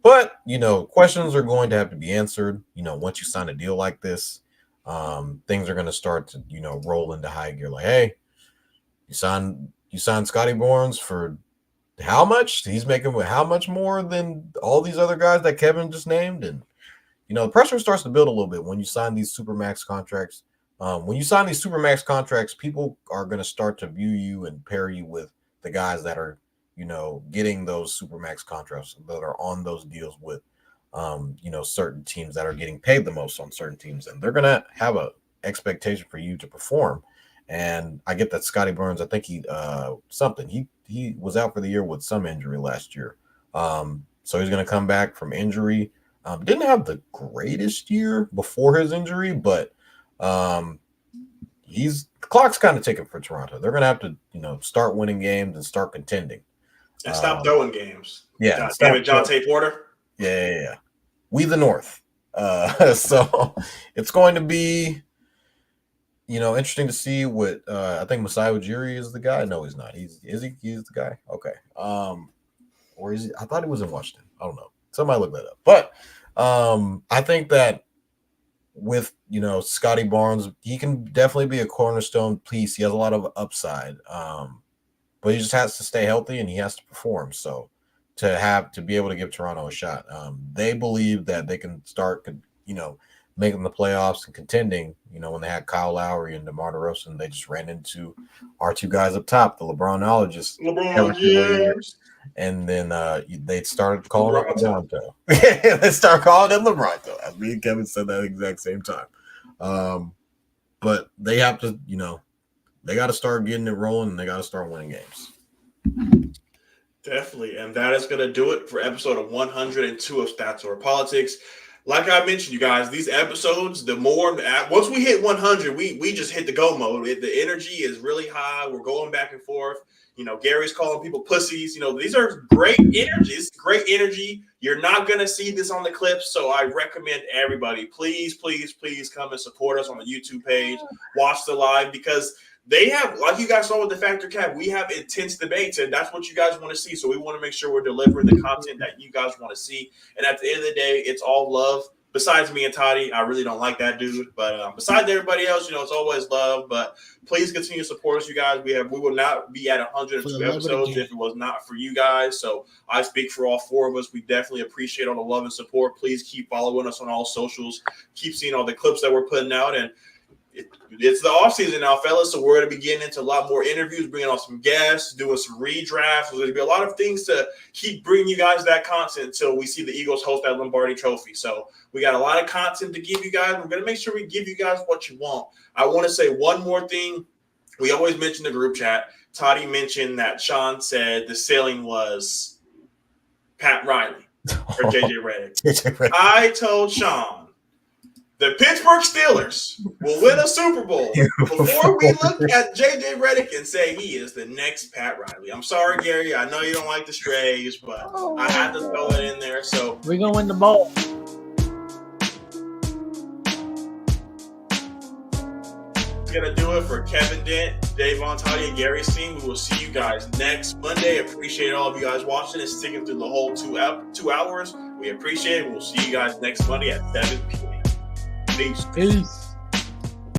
But, questions are going to have to be answered. Once you sign a deal like this, things are going to start to, roll into high gear. Like, hey, you signed Scottie Barnes for how much? He's making how much more than all these other guys that Kevin just named? And, the pressure starts to build a little bit when you sign these supermax contracts. When you sign these supermax contracts, people are going to start to view you and pair you with the guys that are, getting those supermax contracts that are on those deals with, certain teams that are getting paid the most on certain teams. And they're going to have a expectation for you to perform. And I get that Scottie Barnes, I think he was out for the year with some injury last year. So he's going to come back from injury. Didn't have the greatest year before his injury, but the clock's kind of ticking for Toronto. They're going to have to, start winning games and start contending. And stop throwing games. Yeah. Damn it, Jonte Porter. Yeah. We the North. So it's going to be, interesting to see what I think Masai Ujiri is the guy. No, he's not. He's the guy. Okay. Or is he? I thought he was in Washington. I don't know. Somebody look that up. But I think that with Scottie Barnes, he can definitely be a cornerstone piece. He has a lot of upside. But he just has to stay healthy and he has to perform. So to be able to give Toronto a shot, they believe that they can start, making the playoffs and contending. When they had Kyle Lowry and DeMar DeRozan, they just ran into our 2 guys up top, the LeBronologists. And then they started calling it LeBronto. They started calling it LeBronto. As me and Kevin said that exact same time. But they have to, they got to start getting it rolling, and they got to start winning games. Definitely. And that is going to do it for episode of 102 of Stats or Politics. Like I mentioned, you guys, these episodes, once we hit 100, we just hit the go mode. The energy is really high. We're going back and forth. Gary's calling people pussies. These are great energies. Great energy. You're not going to see this on the clips. So I recommend everybody, please, please, please come and support us on the YouTube page. Watch the live, because they have, like you guys saw with the Factor Cap, we have intense debates, and that's what you guys want to see. So we want to make sure we're delivering the content that you guys want to see. And at the end of the day, it's all love. Besides me and Toddy, I really don't like that dude. But besides everybody else, it's always love. But please continue to support us, you guys. We will not be at 102 episodes if it was not for you guys. So I speak for all four of us. We definitely appreciate all the love and support. Please keep following us on all socials. Keep seeing all the clips that we're putting out. And it's the off season now, fellas, so we're going to be getting into a lot more interviews, bringing on some guests, doing some redrafts. There's going to be a lot of things to keep bringing you guys that content until we see the Eagles host that Lombardi Trophy. So we got a lot of content to give you guys. We're going to make sure we give you guys what you want. I want to say one more thing. We always mention the group chat. Toddy mentioned that Shaun said the ceiling was Pat Riley or JJ Redick. I told Shaun, the Pittsburgh Steelers will win a Super Bowl before we look at JJ Redick and say he is the next Pat Riley. I'm sorry, Gary. I know you don't like the strays, but I had to throw it in there. So we're going to win the bowl. That's going to do it for Kevin Dent, Jaevon, Toddy, and Garry Steen. We will see you guys next Monday. Appreciate all of you guys watching and sticking through the whole 2 hours. We appreciate it. We'll see you guys next Monday at 7 p.m. Peace.